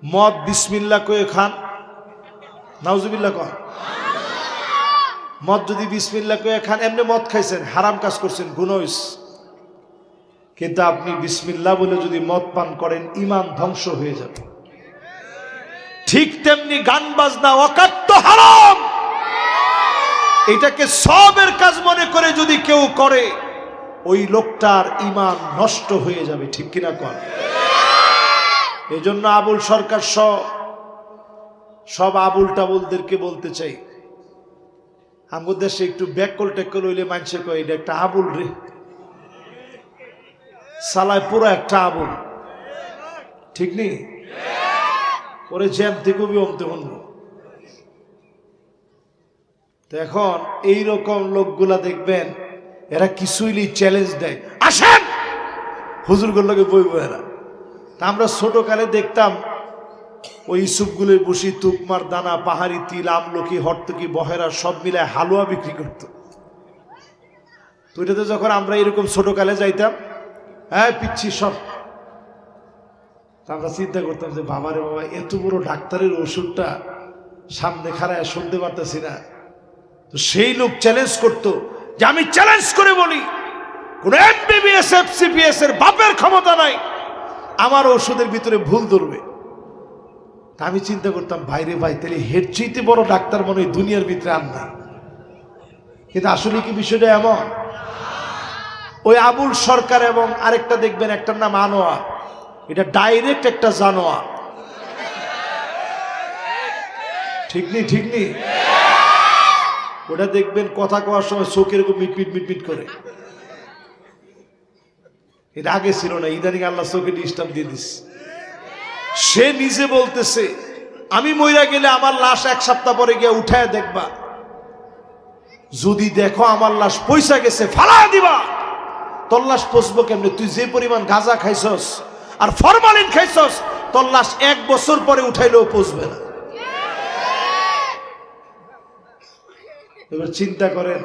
মদ বিসমিল্লাহ কয়ে খান, নাউজুবিল্লাহ কন, মদ যদি বিসমিল্লাহ কয়ে খান, এমনি মদ খাইছেন, হারাম কাজ করছেন, গুনাহ হইছে। কিন্তু আপনি বিসমিল্লাহ বলে যদি মদ পান করেন, ঈমান ধ্বংস হয়ে যাবে। ঠিক তেমনি গান বাজনা অকাট্য হারাম, এটাকে সবের কাজ মনে করে যদি কেউ করে, ওই লোকটার ঈমান নষ্ট হয়ে যাবে। ঠিক কিনা কর? এই জন্য আবুল সরকার সব আবুল টাবুলদেরকে বলতে চাই, আমাদের দেশে একটু ব্যাকল টেকল হইলে মানুষে কয় এটা একটা আবুল রে, সালায় পুরো একটা আবুল। ঠিক নেই? ওরে জ্যাম থেকে অমতে হনবো। তো এখন এইরকম লোকগুলা দেখবেন, এরা কিছুইলি চ্যালেঞ্জ দেয়, আসেন হুজুরগুলোকে বইব এরা। তা আমরা ছোটকালে দেখতাম ওই ইসুপগুলোর বসি তুকমার দানা, পাহাড়ি তিল, আমলকি, হর্তকি, বহেরা সব মিলায় হালুয়া বিক্রি করতো। তো এটাতে যখন আমরা এরকম ছোটকালে যাইতাম, হ্যাঁ পিচ্ছি সব, আমরা চিন্তা করতাম যে বাবারে বাবা, এত বড় ডাক্তারের ওষুধটা সামনে খাড়ায় শুনতে পারতেছি না। তো সেই লোক চ্যালেঞ্জ করতো যে আমি চ্যালেঞ্জ করে বলি, কোন এমবিবিএস এফসিপিএস এর বাপের ক্ষমতা নাই আমার ওষুধের ভিতরে ভুল ধরবে। তা আমি চিন্তা করতাম, ভাইরে ভাই, তাহলে হের চাইতে বড় ডাক্তার মনে হয় দুনিয়ার ভিতরে আর নাই। কিন্তু আসলে কি বিষয়টা এমন? ওই আবুল সরকার এবং আরেকটা দেখবেন, একটার নাম আনোয়ার, এটা ডাইরেক্ট একটা জানোয়ার। ঠিক নি? ঠিক নি? ওটা দেখবেন কথা কওয়ার সময় চোখের এরকম মিটমিট মিটমিট করে। এটা আগে ছিল না, ইদানিং আল্লাহ চোখে ডিস্টার্ব দিয়ে দিস। সে নিজে বলতেছে, আমি মইরা গেলে আমার লাশ 1 সপ্তাহ পরে গিয়ে উঠায় দেখবা, যদি দেখো আমার লাশ পয়সা গেছে ফালা দিবা। তোর লাশ পচবো কেমনে? তুই যে পরিমাণ গাঁজা খাইছস আর ফরমালিন খাইছস, তোর লাশ 1 বছর পরে উঠাইলেও পচবে না। এবার চিন্তা করেন,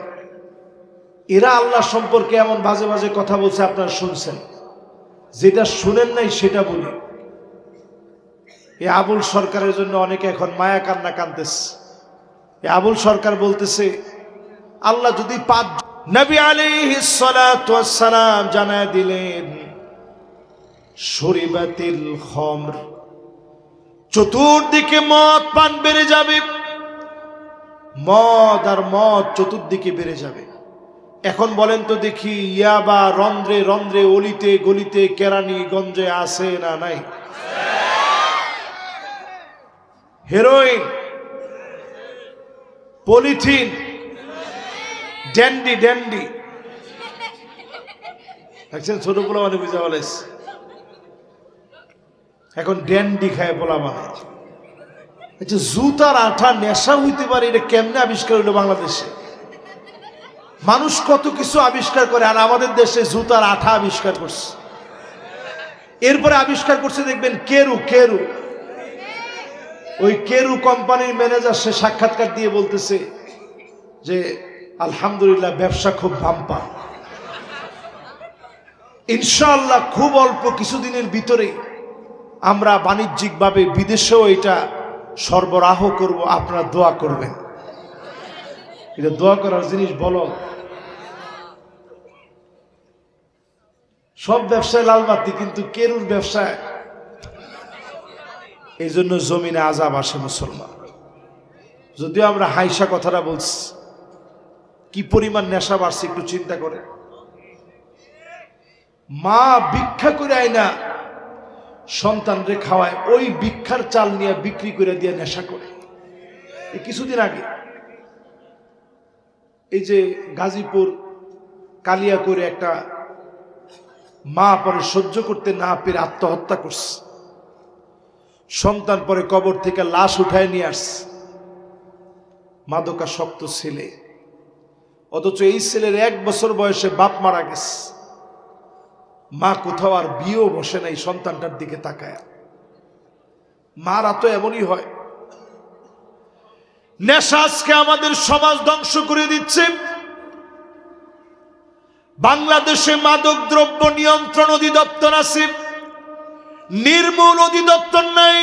এরা আল্লাহ সম্পর্কে এমন বাজে বাজে কথা বলছে, আপনারা শুনছেন। যেটা শুনেন নাই সেটা বলি। এই আবুল সরকারের জন্য অনেকে এখন মায়া কান্না কাঁদতেছে। এই আবুল সরকার বলতেছে, আল্লাহ যদি 5, নবী আলাইহিস সালাতু ওয়াস সালাম জানায় দিলেন, শরিবাতিল খামর, চতুর্দিকে মদ পান বেড়ে যাবে, মদ আর মদ চতুর্দিকে বেড়ে যাবে। এখন বলেন তো দেখি, ইয়াবা রন্ধ্রে রন্ধ্রে, অলিতে গলিতে, কেরানি গঞ্জে আছে না নাই? হেরোইন, পলিথিন, ড্যান্ডি ড্যান্ডি, দেখছেন ছোট পোলা মানে বুঝা বলেছে, এখন ড্যান্ডি খায় পোলা মানে। আচ্ছা, জুতার আঠা নেশা হইতে পারে, এটা কেমনে আবিষ্কার হইলো বাংলাদেশে? মানুষ কত কিছু আবিষ্কার করে, আর আমাদের দেশে জুতার আঠা আবিষ্কার করছে। এরপরে আবিষ্কার করছে দেখবেন কেরু, কেরু ওই কেরু কোম্পানির ম্যানেজার সে সাক্ষাৎকার দিয়ে বলতেছে যে আলহামদুলিল্লাহ ব্যবসা খুব বাম্পার, ইনশাআল্লাহ খুব অল্প কিছুদিনের ভিতরে আমরা বাণিজ্যিকভাবে বিদেশেও এটা সরবরাহ করব, আপনারা দোয়া করবেন। এটা দোয়া করার জিনিস বলো? সব ব্যবসায় লালবাতি, কিন্তু কেরুর ব্যবসায় এই জন্য জমিনে আযাব আসে মুসলমান। যদিও আমরা হাইসা কথাটা বলছি, কি পরিমাণ নেশা বাড়ছে একটু চিন্তা করে। মা ভিক্ষা করে আইনা সন্তানরে খাওয়ায়, ওই ভিক্ষার চাল নিয়ে বিক্রি করে দিয়ে নেশা করে। এই কিছুদিন আগে এই যে গাজীপুর কালিয়াকৈরে একটা মা পরে সহ্য করতে না পেরে আত্মহত্যা করছে। সন্তান পরে কবর থেকে লাশ উঠায় নিয়ে আসছে, মাদকাসক্ত ছেলে। অথচ এই ছেলের 1 বছর বয়সে বাপ মারা গেছে, মা কোথাও আর বিয়েও বসে নাই সন্তানটার দিকে তাকায়। মারা তো এমনই হয়। নেশা আজকে আমাদের সমাজ ধ্বংস করে দিচ্ছে। বাংলাদেশে মাদক দ্রব্য নিয়ন্ত্রণ অধিদপ্তর আছে, নির্মূল অধিদপ্তর নাই।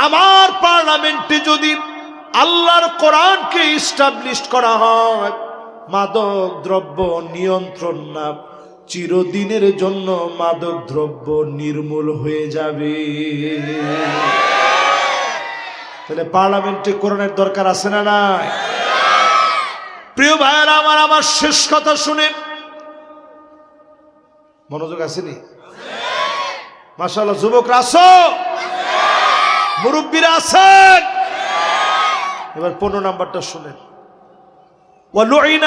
আমার পার্লামেন্টে যদি আল্লাহর কোরআনকে এস্টাবলিশ করা হয়, মাদক দ্রব্য নিয়ন্ত্রণ না, চিরদিনের জন্য মাদক দ্রব্য নির্মূল হয়ে যাবে। তাহলে পার্লামেন্টে কোরআনের দরকার আছে না নাই? প্রিয় ভাইয়েরা আমার শেষ কথা শুনে মনোযোগ আসেনি? মাশাআল্লাহ, যুবকরা আছো, মুরব্বীরা আছেন। এবার 15 নাম্বারটা শুনেন। وَلُعِنَ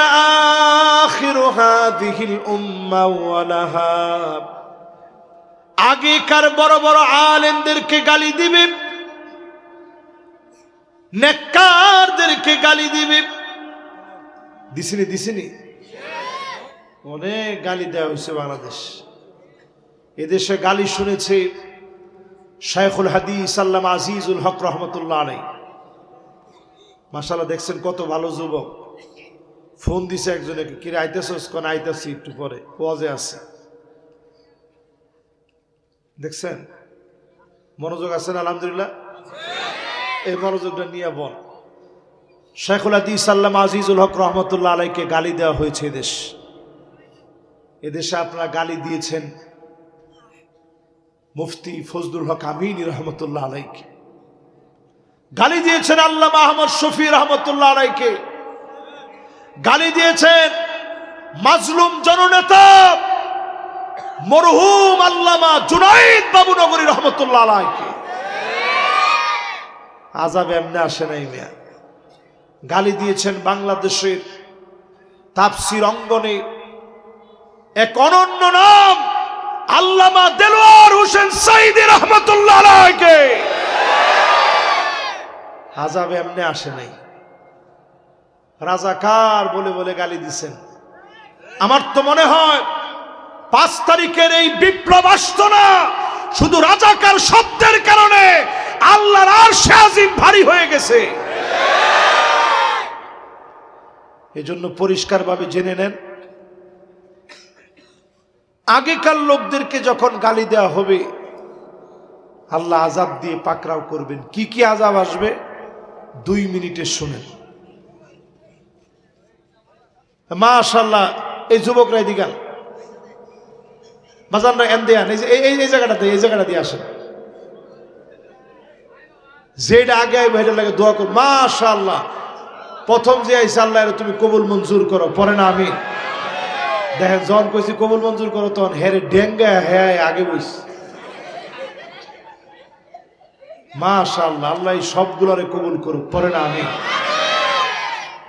آخِرُ هَذِهِ الْأُمَّةِ وَلَهَا। আগেকার বড় বড় আলেমদেরকে গালি দিবে, নেককারদেরকে গালি দিবে। দিছিনি অনেক গালি দেওয়া হয়েছে বাংলাদেশ। এদেশে গালি শুনেছে শাইখুল হাদিস আল্লামা আজিজুল হক রহমতুল্লাহ আলাইহি। মাশাআল্লাহ, দেখছেন কত ভালো যুবক। ফোন দিছে একজনে, কিরে আইতেছস? কোন আইতাছি একটু পরে, ওয়াজে আছে। দেখছেন মনোযোগ আছেন? আলহামদুলিল্লাহ। এই মনোযোগটা নিয়ে বল। শাইখুল হাদিস আল্লামা আজিজুল হক রহমতুল্লাহ আলাইহিকে গালি দেওয়া হয়েছে এদেশে আপনারা গালি দিয়েছেন মুফতি ফজলুল হক আমিনী রহমতুল্লাহ আলাইহিকে, গালি দিয়েছেন আল্লামা আহমদ শফি রহমতুল্লাহ আলাইহিকে, গালি দিয়েছেন মাজলুম জননেতা মরহুম আল্লামা জুনাইদ বাবুনগরী রহমতুল্লাহ আলাইহিকে। আযাব এমনি আসে নাই মিয়া। গালি দিয়েছেন বাংলাদেশের তাফসীর অঙ্গনে এক অনন্য নাম আল্লামা দেলোয়ার হোসেন সাঈদী রহমতুল্লাহ আলাইহিকে। আযাব এমনি আসে নাই। রাজাকার বলে বলে গালি দিছেন। আমার তো মনে হয় 5 তারিখের এই বিপ্লব আসতো না শুধু রাজাকার শব্দের কারণে, আল্লাহর আরশে আজিম ভারী হয়ে গেছে। এজন্য পরিষ্কারভাবে জেনে নেন, আগেকার লোকদেরকে যখন গালি দেওয়া হবে আল্লাহ আযাব দিয়ে পাকড়াও করবেন। কি কি আযাব আসবে 2 মিনিটে শুনেন। মাশাআল্লাহ, এই যুবকরা এদিকে বাজানরা এন দেয়ান, এই জায়গাটা দিয়ে আসেন। যেটা আগে ভাইটা লাগে দোয়া কর। মাশাআল্লাহ, প্রথম যে আইসা আল্লাহ তুমি কবুল মঞ্জুর করো, পরে না আমি দেখেন যখন কইছি কবুল মঞ্জুর করো তখন হেরে ডেঙ্গা হ্যাঁ আগে বইস। মাশাআল্লাহ, আল্লাহ সবগুলোরে কবুল করুক, পরে না আমি।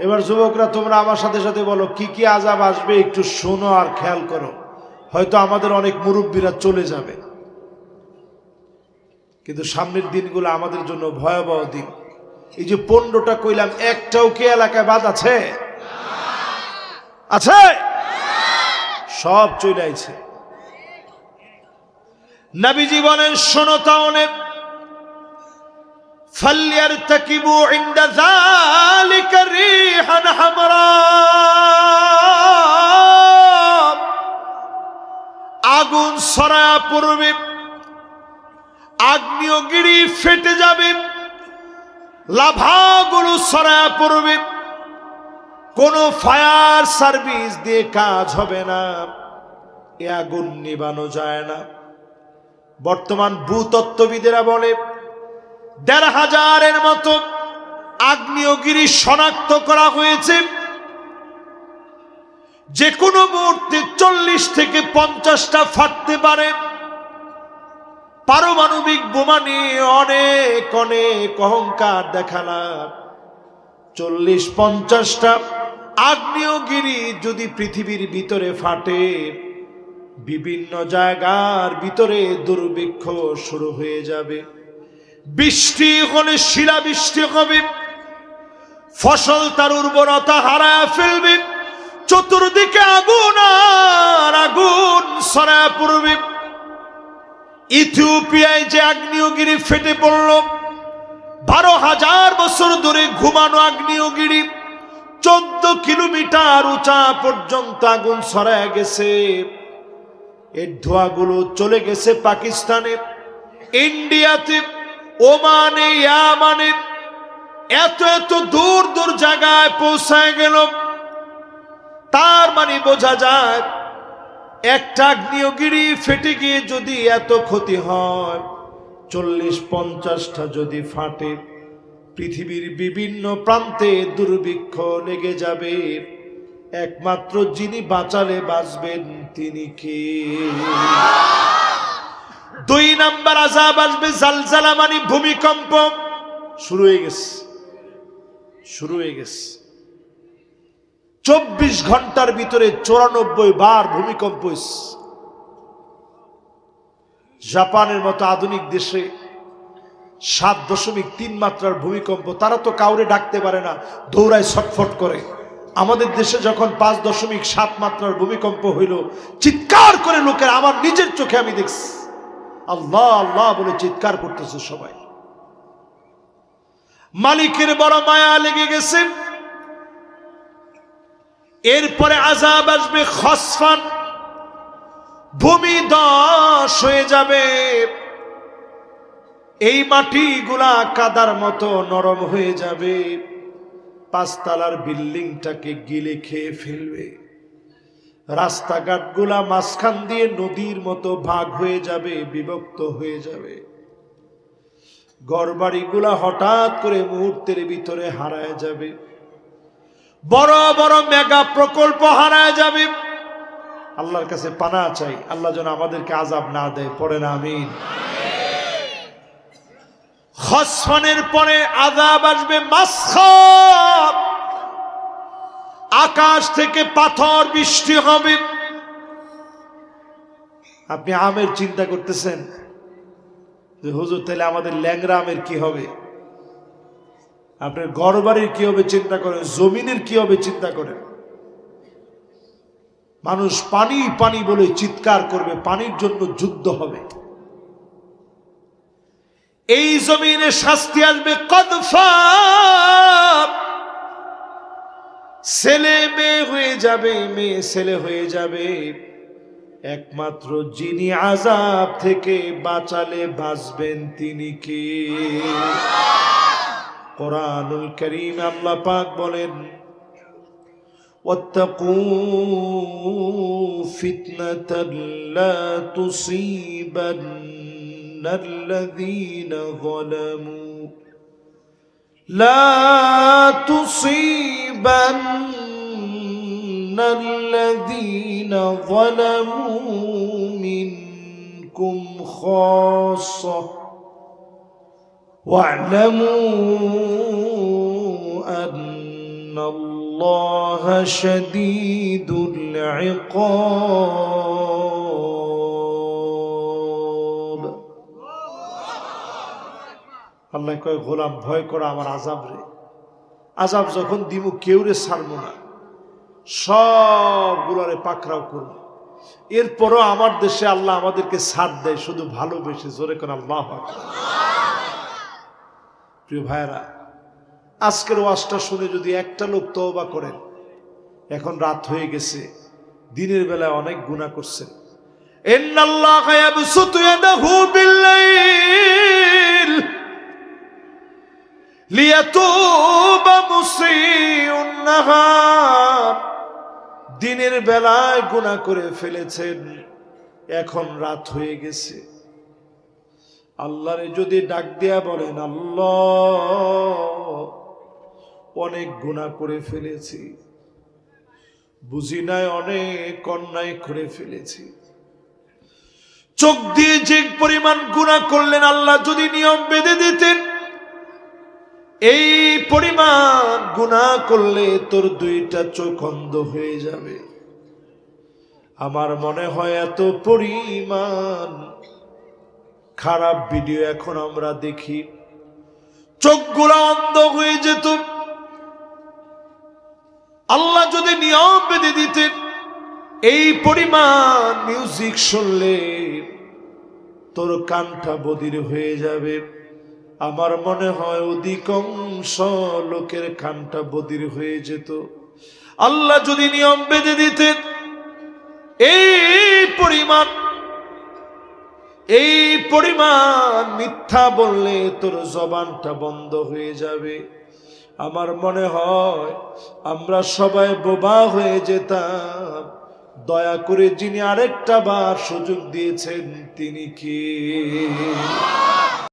এবার যুবকরা তোমরা আমার সাথে সাথে বলো কি কি আযাব আসবে একটু শোনো আর খেয়াল করো। হয়তো আমাদের অনেক মুরব্বীরা চলে যাবে, কিন্তু সামনের দিনগুলো আমাদের জন্য ভয়াবহ দিন। এই যে 15টা কইলাম, একটাও কি এলাকায় বাদ আছে? আছে? সব চলে আইছে। নবীজি বলেন শোনো তাওনে ফালইয়ারতাকিবু ইনদা যালিকা রিহান হামরা, আগুন ছড়ায়া পড়বে, আগ্নেয়গিরি ফেটে যাবে, লাভাগুলো ছড়ায়া পড়বে, কোন ফায়ার সার্ভিস দিয়ে কাজ হবে না, এ আগুন নিবানো যায় না। বর্তমান ভূতত্ত্ববিদেরা বলে ১৫০০-এর মতো আগ্নেয়গিরি শনাক্ত করা হয়েছে, যে কোনো মুহূর্তে ৪০ থেকে ৫০টা ফাটতে পারে। পারমাণবিক বোমা নিয়ে অনেক অনেক অহংকার দেখালাম, ৪০-৫০টা আগ্নেয়গিরি যদি পৃথিবীর ভিতরে ফাটে, বিভিন্ন জায়গার ভিতরে দুর্ভিক্ষ শুরু হয়ে যাবে, বৃষ্টি হলে শিলাবৃষ্টি হবে, ফসল তার উর্বরতা হারায় ফেলবে, চতুর্দিকে আগুন আর আগুন ছড়ায় পড়বে। ইথিওপিয়ায় যে আগ্নেয়গিরি ফেটে পড়ল, ১২,০০০ বছর ধরে ঘুমানো আগ্নেয়গিরি ১৪ কিলোমিটার উঁচা পর্যন্ত আগুন ছড়ায় গেছে। এর ধোঁয়াগুলো চলে গেছে পাকিস্তানে, ইন্ডিয়াতে, ওমানে, ইয়ামানে, এত এত দূর দূর জায়গায় পৌঁছায় গেল। তার মানে বোঝা যায়, একটা আগ্নেয়গিরি ফেটে গিয়ে যদি এত ক্ষতি হয়, ৪০-৫০টা যদি ফাটে, পৃথিবীর বিভিন্ন প্রান্তে দুর্ভিক্ষ লেগে যাবে। একমাত্র যিনি বাঁচালে বাঁচবেন তিনি কে? ২ নাম্বার আযাব আসবে জালজালা, মানে ভূমিকম্প। শুরু হয়ে গেছে, শুরু হয়ে গেছে। ২৪ ঘন্টার ভিতরে ৯৪ বার ভূমিকম্প হয়েছে। জাপানের মতো আধুনিক দেশে ৭.৩ মাত্রার ভূমিকম্প, তারা তো কাউরে ডাকতে পারে না, দৌড়ায় ছটফট করে। আমাদের দেশে যখন ৫.৭ মাত্রার ভূমিকম্প হইল, চিৎকার করে লোকের, আমার নিজের চোখে আমি দেখছি, আল্লাহ আল্লাহ বলে চিৎকার করতেছে সবাই। মালিকের বড় মায়া লেগে গেছে। এরপরে আযাব আসবে খসফান, ভূমি ধস হয়ে যাবে, এই মাটিগুলা কাদার মতো নরম হয়ে যাবে, ৫ তলার বিল্ডিংটাকে গিলে খেয়ে ফেলবে। রাস্তাঘাটগুলা মাঝখান দিয়ে নদীর মতো ভাগ হয়ে যাবে, বিভক্ত হয়ে যাবে। ঘরবাড়িগুলা হঠাৎ করে মুহূর্তের ভিতরে হারায় যাবে। বড় বড় মেগা প্রকল্প হারায় যাবে। আল্লাহর কাছে পানা চাই, আল্লাহ যেন আমাদেরকে আযাব না দেয়। পড়ে না আমিন। খসফানের পরে আযাব আসবে মাসখাব, আকাশ থেকে পাথর বৃষ্টি হবে। আপনি আমের চিন্তা করতেছেন যে হুজুর, তাহলে আমাদের ল্যাংড়া আমের কি হবে? আপনার ঘরবাড়ির কি হবে চিন্তা করেন, জমিনের কি হবে চিন্তা করেন। মানুষ পানি পানি বলে চিৎকার করবে, পানির জন্য যুদ্ধ হবে। এই জমিনে শাস্তি আসবে কদফা, ছেলে মেয়ে হয়ে যাবে, মেয়ে ছেলে হয়ে যাবে। একমাত্র যিনি আযাব থেকে বাঁচালে বাঁচবেন তিনি কে? কোরআনুল কারীম আল্লাহ পাক বলেন, ওয়াত্তাকু ফিতনাতান লা তুসিবান্নাল্লাযীনা যালামু لا تصيبن الذين ظلموا منكم خاصة واعلموا أن الله شديد العقاب। আল্লাহ কয়, গোলাম ভয় করা আমার আযাব রে, আযাব যখন দিমু কেউরে ছাড়বো না, সবগুলোরে পাকড়াও করবো। এরপরও আমার দেশে আল্লাহ আমাদেরকে ছাড় দেয় শুধু ভালোবেসে। জোরে করে আল্লাহু আকবার। প্রিয় ভাইরা, আজকের ওয়াজটা শুনে যদি একটা লোক তওবা করেন, এখন রাত হয়ে গেছে, দিনের বেলায় অনেক গুনাহ করছেন, ইন্নাল্লাহা ইয়াবসুতু ইয়াদাহু বিল্লাইল লিয়াতুবা মুসিউন নাহার। দিনের বেলায় গুনাহ করে ফেলেছেন, এখন রাত হয়ে গেছে, আল্লাহরে যদি ডাক দিয়া বলেন, আল্লাহ অনেক গুনাহ করে ফেলেছি, বুঝি নাই অনেক অন্যায় করে ফেলেছি, চোখ দিয়ে যে পরিমাণ গুনাহ করলেন আল্লাহ যদি নিয়ম বেঁধে দিতেন, এই পরিমাণ গুনাহ করলে তোর দুইটা চোখ অন্ধ হয়ে যাবে। আমার মনে হয় এত পরিমাণ খারাপ ভিডিও এখন আমরা দেখি, চোখগুলো অন্ধ হয়ে যেত। আল্লাহ যদি নিয়ম বেঁধে দিতেন, এই পরিমাণ মিউজিক শুনলে তোর কানটা বধির হয়ে যাবে, আমার মনে হয় অধিকাংশ লোকের কানটা বধির হয়ে যেত। আল্লাহ যদি নিয়ম বেঁধে দিতেন, এই পরিমাণ মিথ্যা বললে তোর জবানটা বন্ধ হয়ে যাবে, আমার মনে হয় আমরা সবাই বোবা হয়ে যেতাম। দয়া করে যিনি আরেকটা বার সুযোগ দিয়েছেন তিনি কে?